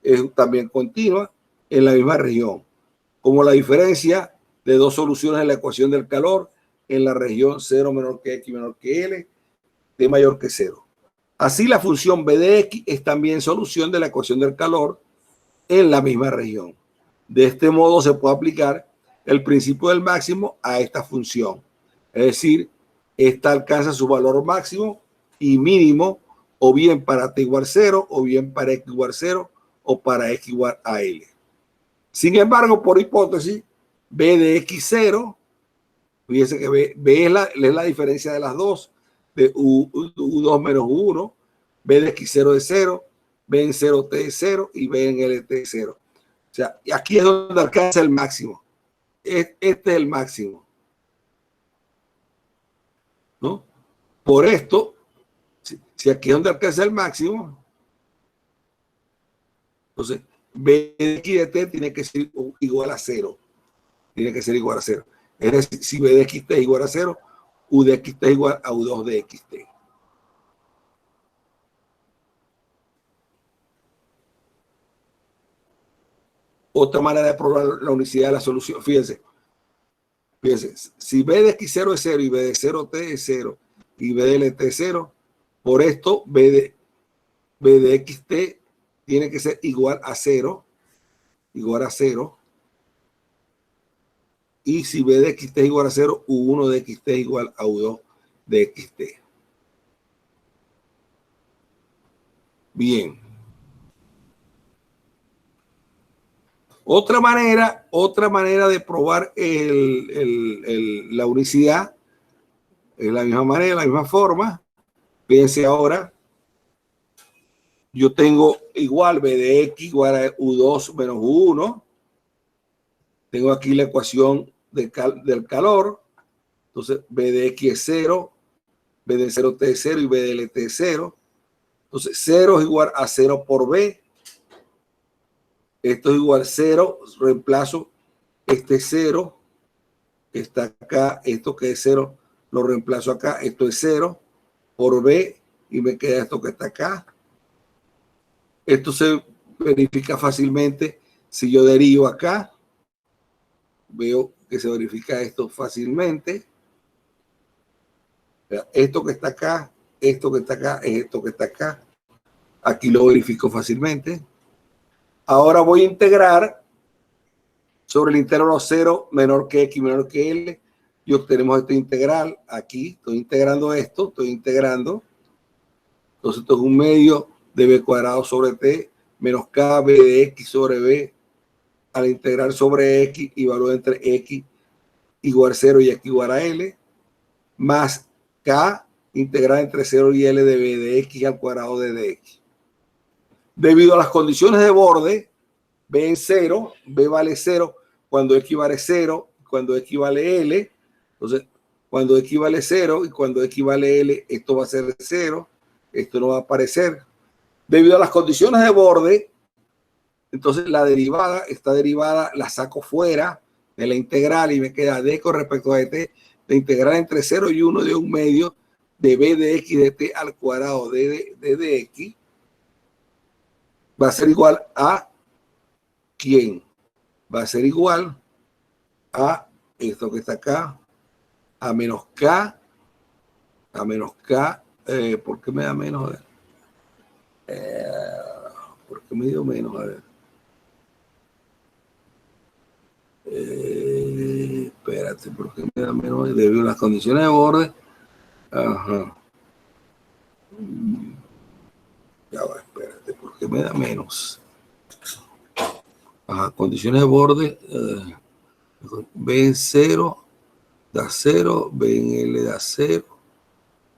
es también continua en la misma región. Como la diferencia de dos soluciones en la ecuación del calor en la región 0 menor que X menor que L, T mayor que 0. Así la función B de X es también solución de la ecuación del calor en la misma región. De este modo se puede aplicar el principio del máximo a esta función. Es decir, esta alcanza su valor máximo y mínimo o bien para T igual 0 o bien para X igual 0 o para X igual a L. Sin embargo, por hipótesis, B de X0, fíjense que B es la diferencia de las dos, de U2 menos U1, B de X0 es 0, B en 0T es 0 y B en LT es 0. O sea, aquí es donde alcanza el máximo. Este es el máximo, ¿no? Por esto, si aquí es donde alcanza el máximo, entonces B de X de T tiene que ser igual a 0. Tiene que ser igual a 0. Es decir, si B de XT es igual a 0, U de XT es igual a U2 de XT. Otra manera de probar la unicidad de la solución, fíjense, si B de X0 es 0 y B de 0T es 0 y B de LT es 0, por esto B de XT tiene que ser igual a 0, y si B de XT es igual a 0, U1 de XT es igual a U2 de XT. Bien. Otra manera de probar la unicidad es la misma manera, la misma forma. Fíjense ahora, yo tengo igual B de X igual a U2 menos U1. Tengo aquí la ecuación del calor. Entonces, B de X es 0, B de 0T es 0 y B de LT es 0. Entonces, 0 es igual a 0 por B. Esto es igual a 0, reemplazo este 0, que está acá, esto que es 0, lo reemplazo acá, esto es 0 por B y me queda esto que está acá. Esto se verifica fácilmente si yo derivo acá. Veo que se verifica esto fácilmente. Esto que está acá, esto que está acá, es esto que está acá. Aquí lo verifico fácilmente. Ahora voy a integrar sobre el intervalo 0 menor que X menor que L y obtenemos esta integral. Aquí estoy integrando esto, Entonces esto es un medio de B cuadrado sobre T menos K B de X sobre B al integrar sobre X y valor entre X igual a 0 y X igual a L más K integral entre 0 y L de B de X al cuadrado de dx. Debido a las condiciones de borde, B en 0, B vale 0 cuando X vale 0, cuando X vale L. Entonces, cuando X vale 0 y cuando X vale L, esto va a ser 0, esto no va a aparecer. Debido a las condiciones de borde, entonces esta derivada la saco fuera, de la integral y me queda d con respecto a t, la integral entre 0 y 1 de un medio de b de x de t al cuadrado de x va a ser igual a ¿quién? Va a ser igual a esto que está acá, a menos k, ¿por qué me da menos? A ver. ¿Por qué me dio menos? A ver. Espérate, ¿por qué me da menos? Debido a las condiciones de borde. Ajá. Ya va, espérate, ¿por qué me da menos? Ajá, condiciones de borde. B en 0 da 0, B en L da 0.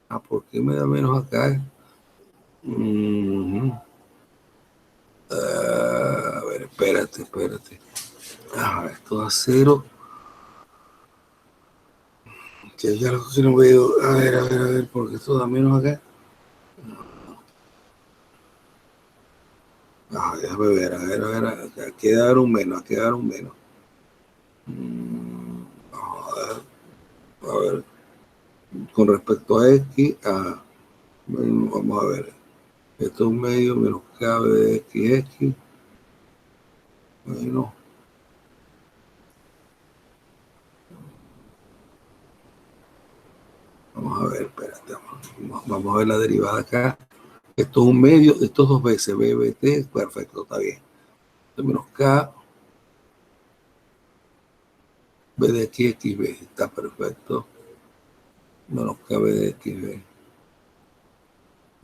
Ah, ¿por qué me da menos acá? A ver, espérate. Esto da 0. Que hay algo que no veo. A ver, porque esto da menos acá. Déjame ver, a ver. Aquí debe dar un menos, A ver. Con respecto a X, vamos a ver. Esto es un medio menos K de X. Bueno. Vamos a ver, espérate. Vamos a ver la derivada acá. Esto es un medio, estos dos veces, B, B, T, perfecto, está bien. Esto menos K, B de X, X, B, está perfecto. Menos K, B de X, B.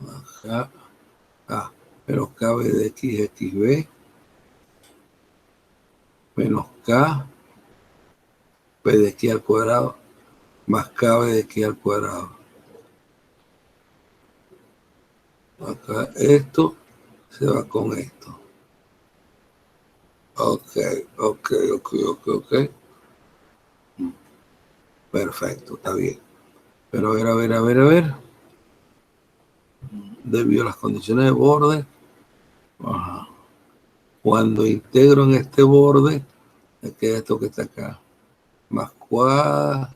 Acá, menos K, B de X, X, B. Menos K, B de X al cuadrado, más K, B de X al cuadrado. Acá esto se va con esto. Ok. Perfecto, está bien. Pero a ver. Debido a las condiciones de borde, cuando integro en este borde, me queda esto que está acá. Más cuadrado.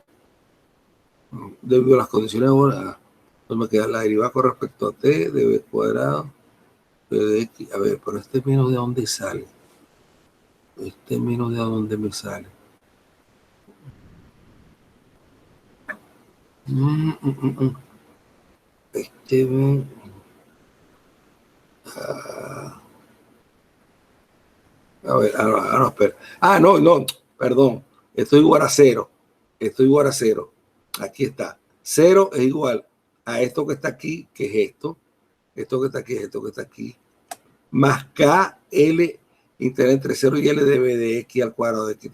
Debido a las condiciones de borde, entonces me queda la derivada con respecto a t de b cuadrado de x. A ver, pero este menos de dónde sale. Este menos de dónde me sale. Este a ver, no, espera. No, perdón. Esto es igual a 0. Aquí está. 0 es igual a esto que está aquí, que es esto. Esto que está aquí es esto que está aquí. Más KL integral entre 0 y L de B de X al cuadrado de X.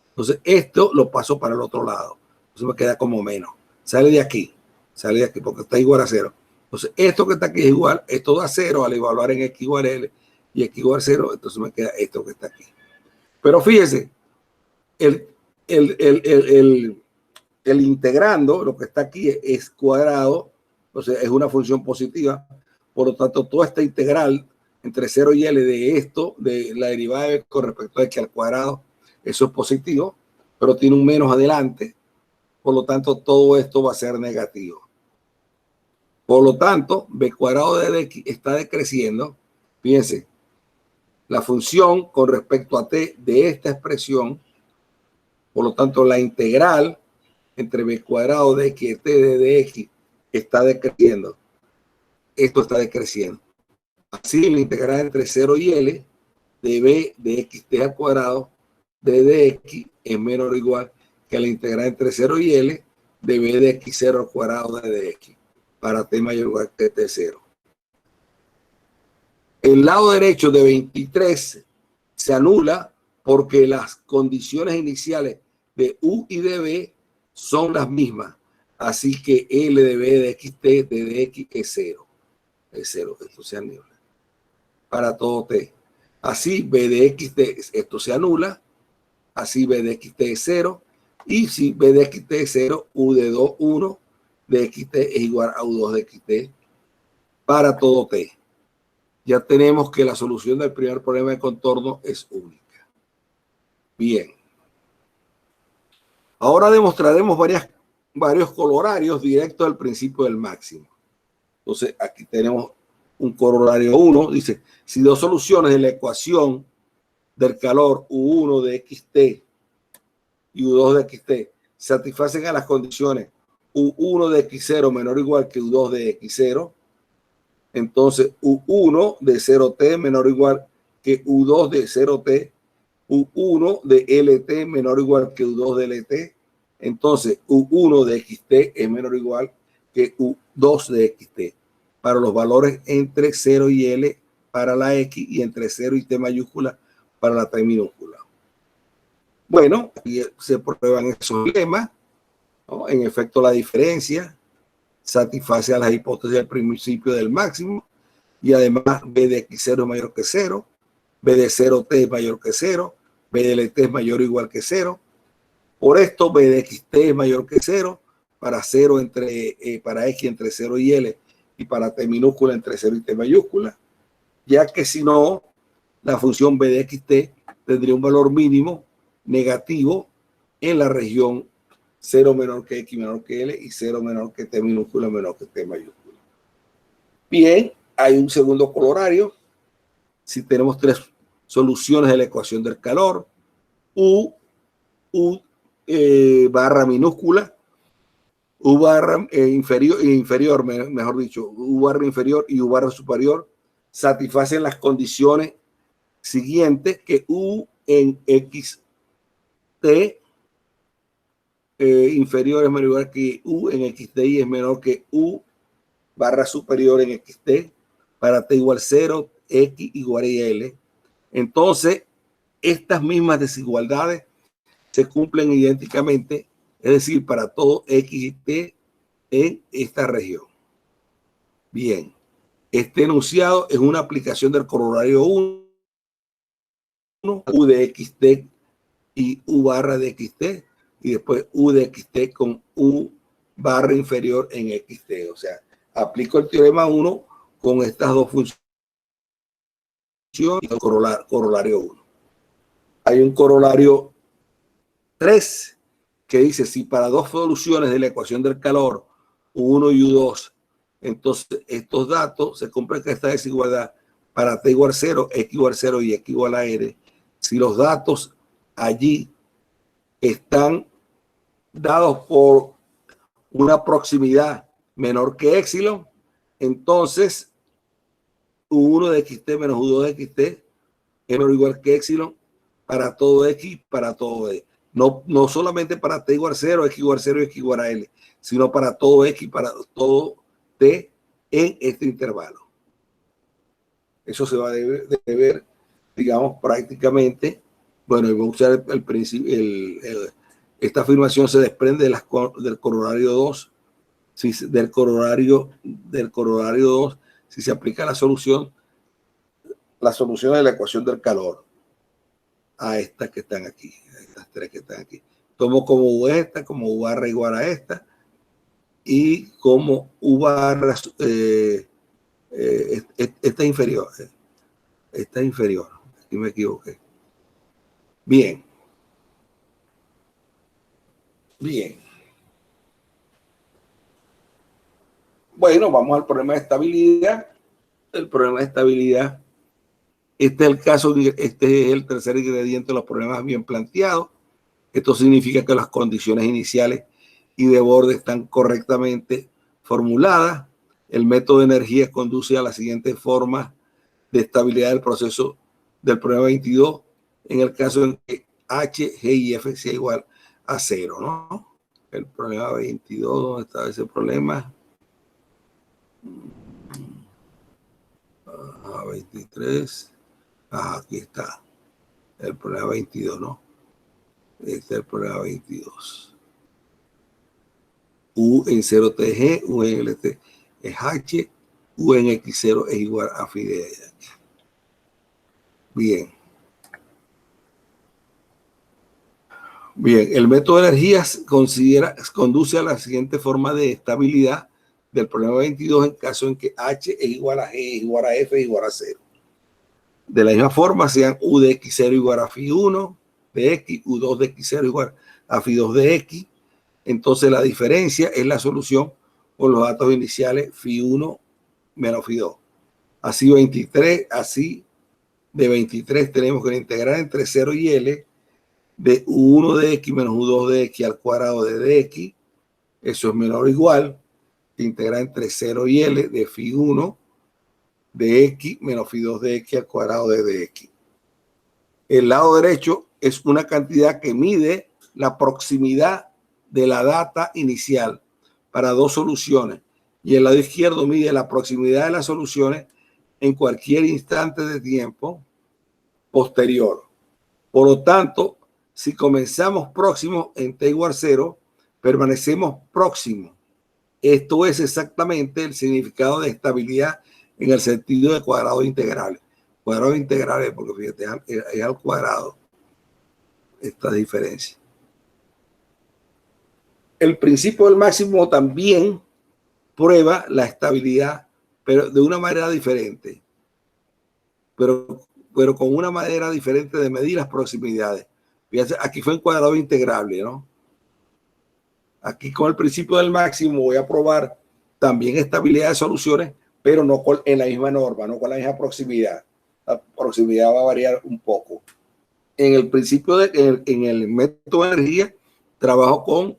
Entonces, esto lo paso para el otro lado. Entonces me queda como menos. Sale de aquí porque está igual a 0. Entonces, esto que está aquí es igual, esto da 0 al evaluar en X igual a L y X igual a 0, entonces me queda esto que está aquí. Pero fíjese, el integrando, lo que está aquí es cuadrado, o sea, es una función positiva, por lo tanto, toda esta integral entre 0 y L de esto, de la derivada de con respecto a X al cuadrado, eso es positivo, pero tiene un menos adelante, por lo tanto, todo esto va a ser negativo. Por lo tanto, b cuadrado de x está decreciendo. Fíjense, la función con respecto a t de esta expresión, por lo tanto, la integral entre b cuadrado de x y t de dx está decreciendo. Esto está decreciendo. Así, la integral entre 0 y L de b de xt al cuadrado de dx es menor o igual que la integral entre 0 y L de b de x0 al cuadrado de dx para t mayor o igual que t0. El lado derecho de 23 se anula porque las condiciones iniciales de U y de B son las mismas. Así que L de B de xt de dx es 0. Es 0, esto se anula. Para todo t. Así B de xt, esto se anula. Así B de xt es 0. Y si B de xt es 0, U de 2, 1 de xt es igual a U2 de xt para todo t. Ya tenemos que la solución del primer problema de contorno es única. Bien. Ahora demostraremos varios corolarios directos del principio del máximo. Entonces, aquí tenemos un corolario 1. Dice, si dos soluciones de la ecuación del calor U1 de xt y U2 de xt satisfacen a las condiciones U1 de x0 menor o igual que U2 de x0, entonces U1 de 0t menor o igual que U2 de 0t, U1 de LT menor o igual que U2 de LT, entonces U1 de xt es menor o igual que U2 de xt para los valores entre 0 y L para la X y entre 0 y T mayúscula para la T minúscula. Bueno, aquí se prueban esos lemas, ¿no? En efecto, la diferencia satisface a las hipótesis del principio del máximo y además B de x0 es mayor que 0, B de 0t es mayor que 0, B de lt es mayor o igual que 0. Por esto, B de xt es mayor que 0 para para x entre 0 y L y para t minúscula entre 0 y t mayúscula, ya que si no, la función B de xt tendría un valor mínimo negativo en la región 0 menor que x menor que L y 0 menor que t minúscula menor que t mayúscula. Bien, hay un segundo corolario. Si tenemos tres soluciones de la ecuación del calor, U barra minúscula, U barra inferior, mejor dicho, U barra inferior y U barra superior satisfacen las condiciones siguientes que U en xt inferior es menor que U en xt y es menor que U barra superior en xt para t igual 0, x igual a L. Entonces, estas mismas desigualdades se cumplen idénticamente, es decir, para todo x y t en esta región. Bien, este enunciado es una aplicación del corolario 1, U de xt y U barra de xt, y después U de xt con U barra inferior en xt. O sea, aplico el teorema 1 con estas dos funciones y el corolario 1. Hay un corolario 3 que dice, si para dos soluciones de la ecuación del calor, U1 y U2, entonces estos datos se completa esta desigualdad para t igual 0, x igual 0 y x igual a r, si los datos allí están dados por una proximidad menor que epsilon, entonces U1 de xt menos U2 de xt es menor o igual que epsilon para todo x, para todo e. No solamente para t igual 0, x igual 0 y x igual a l, sino para todo x, para todo t en este intervalo. Eso se va a deber, digamos, prácticamente. Bueno, y voy a usar el principio, esta afirmación se desprende del corolario 2, del corolario 2, si se aplica la solución de la ecuación del calor a estas que están aquí, a estas tres que están aquí. Tomo como U esta, como U barra igual a esta, y como U barra esta inferior. Esta inferior. Aquí me equivoqué. Bien. Bien. Bueno, vamos al problema de estabilidad. El problema de estabilidad, este es el caso, este es el tercer ingrediente de los problemas bien planteados. Esto significa que las condiciones iniciales y de borde están correctamente formuladas. El método de energía conduce a la siguiente forma de estabilidad del proceso del problema 22, en el caso en que H, G y F sea igual a 0, ¿no? El problema 22, ¿dónde está ese problema? 23. Aquí está. El problema 22, ¿no? Este es el problema 22. U en 0TG, U en LT es H, U en X0 es igual a phi de H. Bien. Bien, el método de energías conduce a la siguiente forma de estabilidad del problema 22 en caso en que H es igual a G, es igual a F, es igual a 0. De la misma forma, sean U de X0 igual a phi 1 de X, U2 de X0 igual a phi2 de x. Entonces la diferencia es la solución con los datos iniciales phi1 menos phi2. Así 23, así de 23 tenemos que integrar entre 0 y L de u1 de x menos u2 de x al cuadrado de dx. Eso es menor o igual. Integrar entre 0 y L de phi1 de x menos phi2 de x al cuadrado de dx. El lado derecho es una cantidad que mide la proximidad de la data inicial para dos soluciones. Y el lado izquierdo mide la proximidad de las soluciones en cualquier instante de tiempo posterior. Por lo tanto, si comenzamos próximos en t igual 0, permanecemos próximos. Esto es exactamente el significado de estabilidad en el sentido de cuadrados integrales. Cuadrados integrales, porque fíjate, es al cuadrado esta diferencia. El principio del máximo también prueba la estabilidad, pero de una manera diferente. Pero con una manera diferente de medir las proximidades. Fíjense, aquí fue en cuadrado integrable, ¿no? Aquí con el principio del máximo voy a probar también estabilidad de soluciones, pero no en la misma norma, no con la misma proximidad. La proximidad va a variar un poco. En el principio, en el método de energía, trabajo con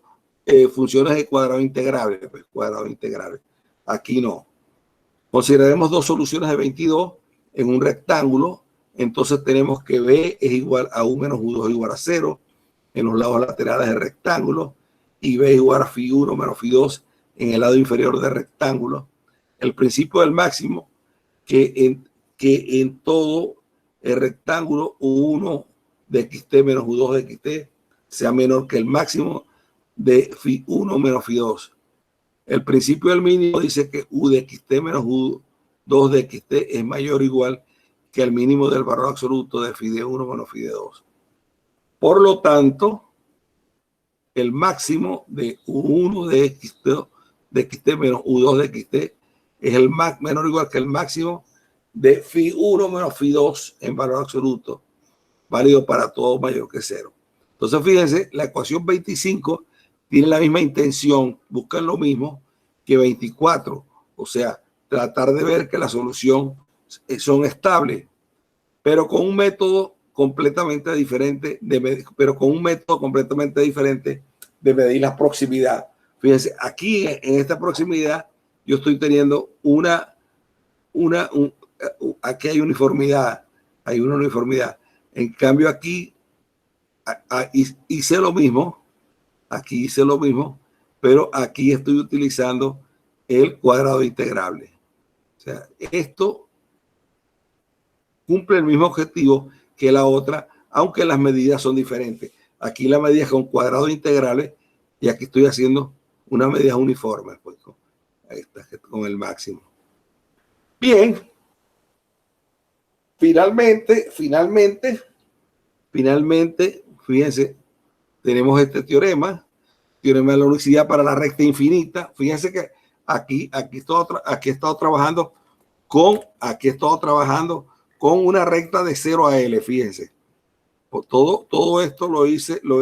funciones de cuadrado integrable. Pues, cuadrado integrable. Aquí no. Consideremos dos soluciones de 22 en un rectángulo. Entonces tenemos que B es igual a U menos U2 igual a 0 en los lados laterales del rectángulo y B es igual a phi1 menos phi2 en el lado inferior del rectángulo. El principio del máximo que en todo el rectángulo U1 de xt menos U2 de xt sea menor que el máximo de phi1 menos phi2. El principio del mínimo dice que U de xt menos U2 de xt es mayor o igual que el mínimo del valor absoluto de phi de 1 menos phi de 2. Por lo tanto, el máximo de U1 de xt menos U2 de xt es el menor o igual que el máximo de phi1 menos phi2 en valor absoluto, válido para todo mayor que 0. Entonces, fíjense, la ecuación 25 tiene la misma intención, buscan lo mismo que 24, o sea, tratar de ver que la solución son estables, pero con un método completamente diferente de medir, de medir la proximidad. Fíjense, aquí en esta proximidad yo estoy teniendo aquí hay uniformidad, hay una uniformidad. En cambio aquí hice lo mismo, pero aquí estoy utilizando el cuadrado integrable. O sea, esto cumple el mismo objetivo que la otra, aunque las medidas son diferentes. Aquí la medida es con cuadrados integrales y aquí estoy haciendo una medida uniforme, pues, con el máximo. Bien. Finalmente, fíjense, tenemos este teorema de la unicidad para la recta infinita. Fíjense que aquí he estado trabajando con una recta de 0 a L, fíjense. Por todo esto lo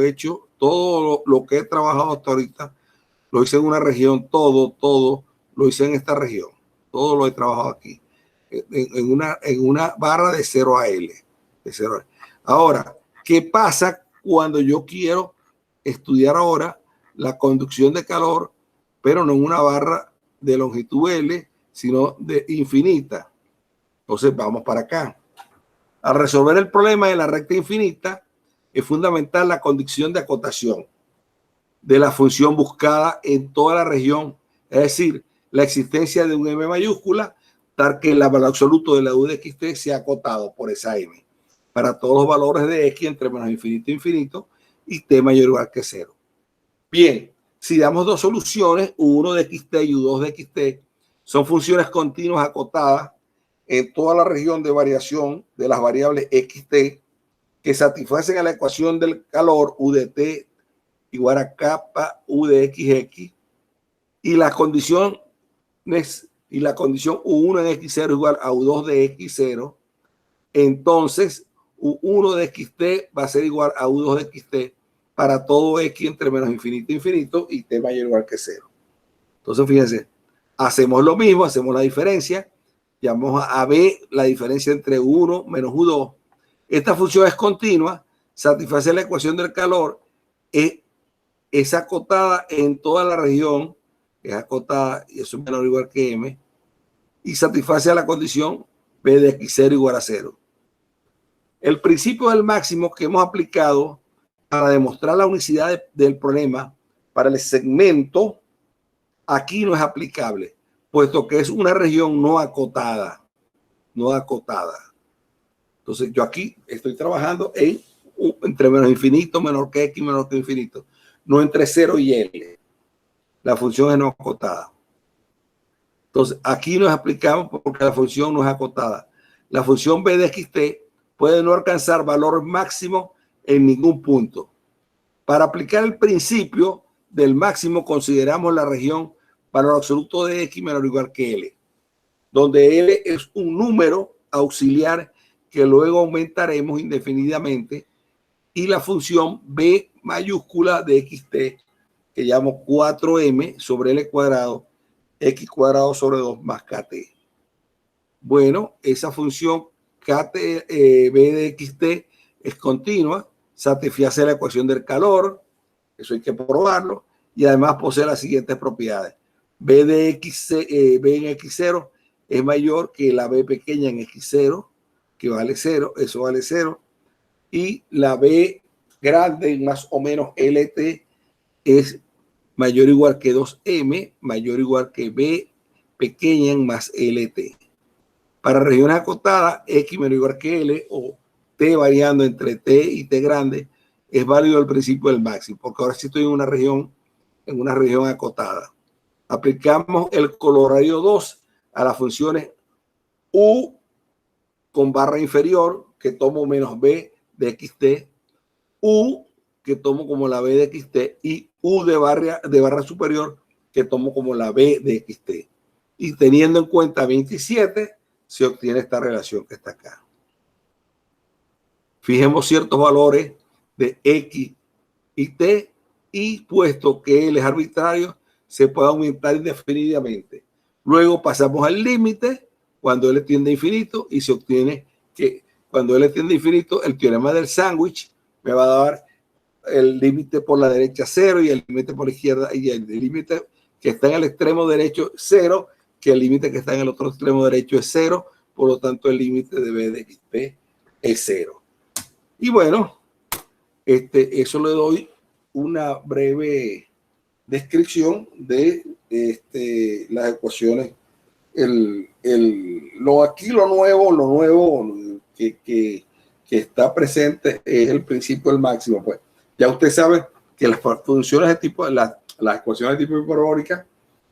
he hecho, todo lo que he trabajado hasta ahorita, lo hice en una región, todo lo hice en esta región. Todo lo he trabajado aquí. En una barra de 0 a L. Ahora, ¿qué pasa cuando yo quiero estudiar ahora la conducción de calor, pero no en una barra de longitud L, sino de infinita? Entonces vamos para acá. Al resolver el problema de la recta infinita, es fundamental la condición de acotación de la función buscada en toda la región, es decir, la existencia de un m mayúscula, tal que el valor absoluto de la u de xt sea acotado por esa m para todos los valores de x entre menos infinito e infinito y t mayor o igual que 0. Bien, si damos dos soluciones, u1 de xt y u2 de xt, son funciones continuas acotadas en toda la región de variación de las variables xt que satisfacen a la ecuación del calor u de t igual a kappa u de xx y la condición u1 en x0 igual a u2 de x0, entonces u1 de xt va a ser igual a u2 de xt para todo x entre menos infinito e infinito y t mayor o igual que 0. Entonces, fíjense, hacemos lo mismo, hacemos la diferencia, llamamos a b la diferencia entre 1 menos u2. Esta función es continua, satisface la ecuación del calor, es acotada en toda la región, es acotada y eso es menor o igual que m, y satisface a la condición b de x0 igual a 0. El principio del máximo que hemos aplicado para demostrar la unicidad del problema para el segmento, aquí no es aplicable, puesto que es una región no acotada. No acotada. Entonces, yo aquí estoy trabajando entre menos infinito, menor que x, menor que infinito, no entre 0 y l. La función es no acotada. Entonces, aquí nos aplicamos porque la función no es acotada. La función b de xt puede no alcanzar valor máximo en ningún punto. Para aplicar el principio del máximo, consideramos la región valor absoluto de x menor o igual que l, donde l es un número auxiliar que luego aumentaremos indefinidamente, y la función b mayúscula de xt, que llamo 4m sobre l cuadrado, x cuadrado sobre 2 más kt. Bueno, esa función kt, b de xt es continua, satisface la ecuación del calor, eso hay que probarlo, y además posee las siguientes propiedades. B de x, b en x0 es mayor que la b pequeña en x0, que vale 0, eso vale 0, y la b grande más o menos lt es mayor o igual que 2m, mayor o igual que b pequeña en más lt. Para regiones acotadas, x menor o igual que l o t variando entre t y t grande, es válido el principio del máximo, porque ahora sí estoy en una región acotada. Aplicamos el colorario 2 a las funciones u con barra inferior, que tomo menos b de xt, u que tomo como la b de xt, y u de barra superior, que tomo como la b de xt. Y teniendo en cuenta 27, se obtiene esta relación que está acá. Fijemos ciertos valores de x y t, y puesto que L es arbitrario, se puede aumentar indefinidamente. Luego pasamos al límite cuando L tiende a infinito, y se obtiene que cuando L tiende a infinito, el teorema del sándwich me va a dar el límite por la derecha 0 y el límite por la izquierda, y el límite que está en el extremo derecho 0, que el límite que está en el otro extremo derecho es 0, por lo tanto el límite de b de xt es 0. Y bueno, eso le doy una breve descripción de las ecuaciones. Lo nuevo que está presente es el principio del máximo. Pues ya usted sabe que las funciones de tipo, las ecuaciones de tipo hiperbólica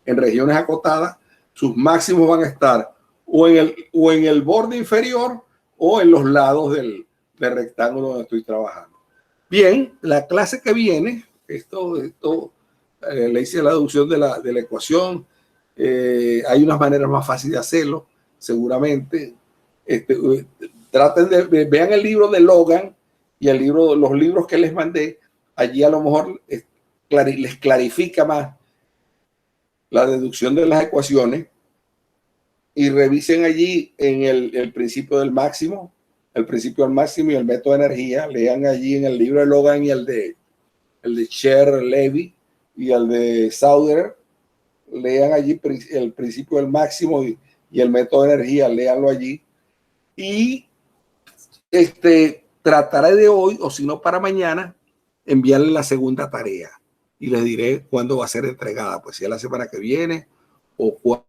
en regiones acotadas, sus máximos van a estar o en el borde inferior o en los lados del rectángulo donde estoy trabajando. Bien, la clase que viene, le hice la deducción de la ecuación. Hay unas maneras más fáciles de hacerlo, seguramente. Vean el libro de Logan y los libros que les mandé. Allí a lo mejor les clarifica más la deducción de las ecuaciones, y revisen allí en el principio del máximo, el principio del máximo y el método de energía. Lean allí en el libro de Logan y el de Sher Levy y el de Sauder. Lean allí el principio del máximo y el método de energía, léanlo allí. Y trataré de hoy, o si no para mañana, enviarle la segunda tarea y les diré cuándo va a ser entregada, pues si es la semana que viene o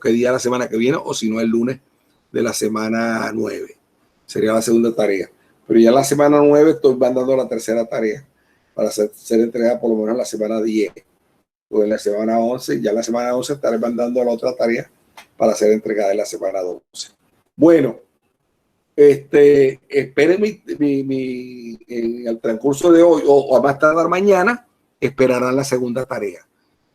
qué día de la semana que viene, o si no el lunes de la semana 9 sería la segunda tarea. Pero ya la semana 9 estoy mandando la tercera tarea para ser entregada por lo menos en la semana 10 o en la semana 11. Ya en la semana 11 estaré mandando la otra tarea para ser entregada en la semana 12. Bueno, esperen en el transcurso de hoy o a más tardar mañana, esperarán la segunda tarea.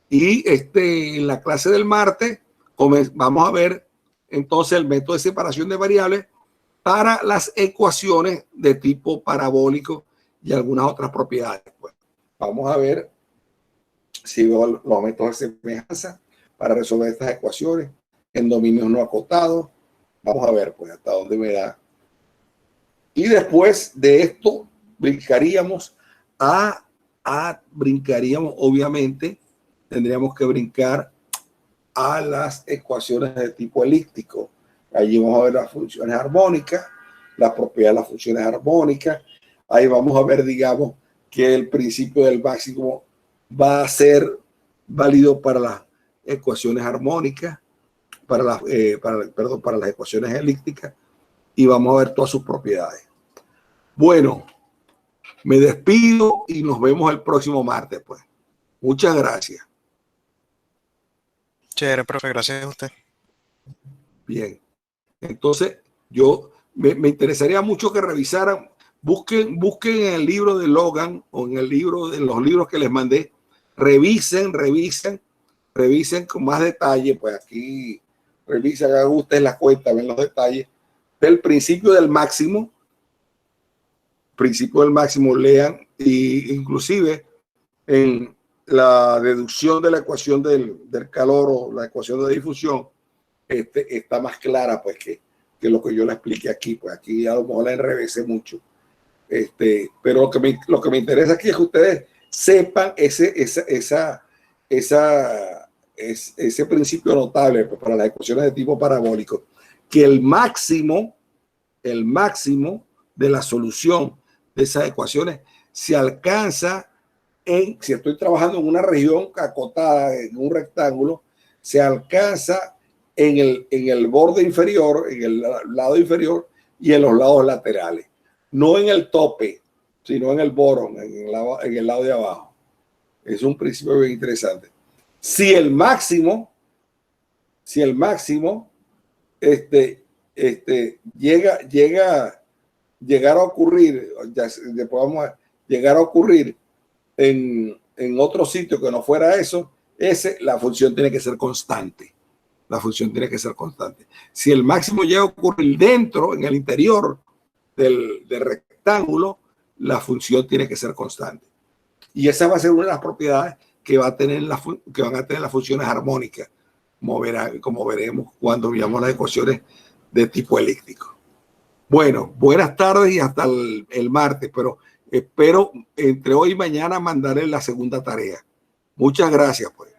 Y en la clase del martes vamos a ver entonces el método de separación de variables para las ecuaciones de tipo parabólico y algunas otras propiedades. Pues vamos a ver si veo los métodos de semejanza para resolver estas ecuaciones en dominios no acotados. Vamos a ver pues hasta dónde me da. Y después de esto brincaríamos brincaríamos, obviamente, tendríamos que brincar a las ecuaciones de tipo elíptico. Allí vamos a ver las funciones armónicas, las propiedades de las funciones armónicas. Ahí vamos a ver, digamos, que el principio del máximo va a ser válido para las ecuaciones armónicas, para las ecuaciones elípticas, y vamos a ver todas sus propiedades. Bueno, me despido y nos vemos el próximo martes, pues. Muchas gracias. Chévere, profe, gracias a usted. Bien. Entonces, yo me interesaría mucho que revisaran, busquen en el libro de Logan o en los libros que les mandé, revisen con más detalle, pues aquí revisen, hagan ustedes la cuenta, ven los detalles del principio del máximo, lean, y inclusive en la deducción de la ecuación del calor o la ecuación de difusión, está más clara pues que lo que yo le expliqué aquí. Pues aquí a lo mejor la enrevesé mucho. Pero lo que me interesa aquí es que ustedes sepan ese principio notable pues, para las ecuaciones de tipo parabólico, que el máximo de la solución de esas ecuaciones se alcanza si estoy trabajando en una región acotada, en un rectángulo, se alcanza en el borde inferior, en el lado inferior y en los lados laterales. No en el tope, sino en el bottom, en el lado de abajo. Es un principio bien interesante. Si el máximo llegar a ocurrir, podamos llegar a ocurrir en otro sitio que no fuera eso, la función tiene que ser constante. La función tiene que ser constante. Si el máximo llega a ocurrir dentro, en el interior del rectángulo, la función tiene que ser constante. Y esa va a ser una de las propiedades que van a tener las funciones armónicas, como veremos cuando veamos las ecuaciones de tipo elíptico. Bueno, buenas tardes y hasta el martes, pero espero entre hoy y mañana mandarle la segunda tarea. Muchas gracias, pues.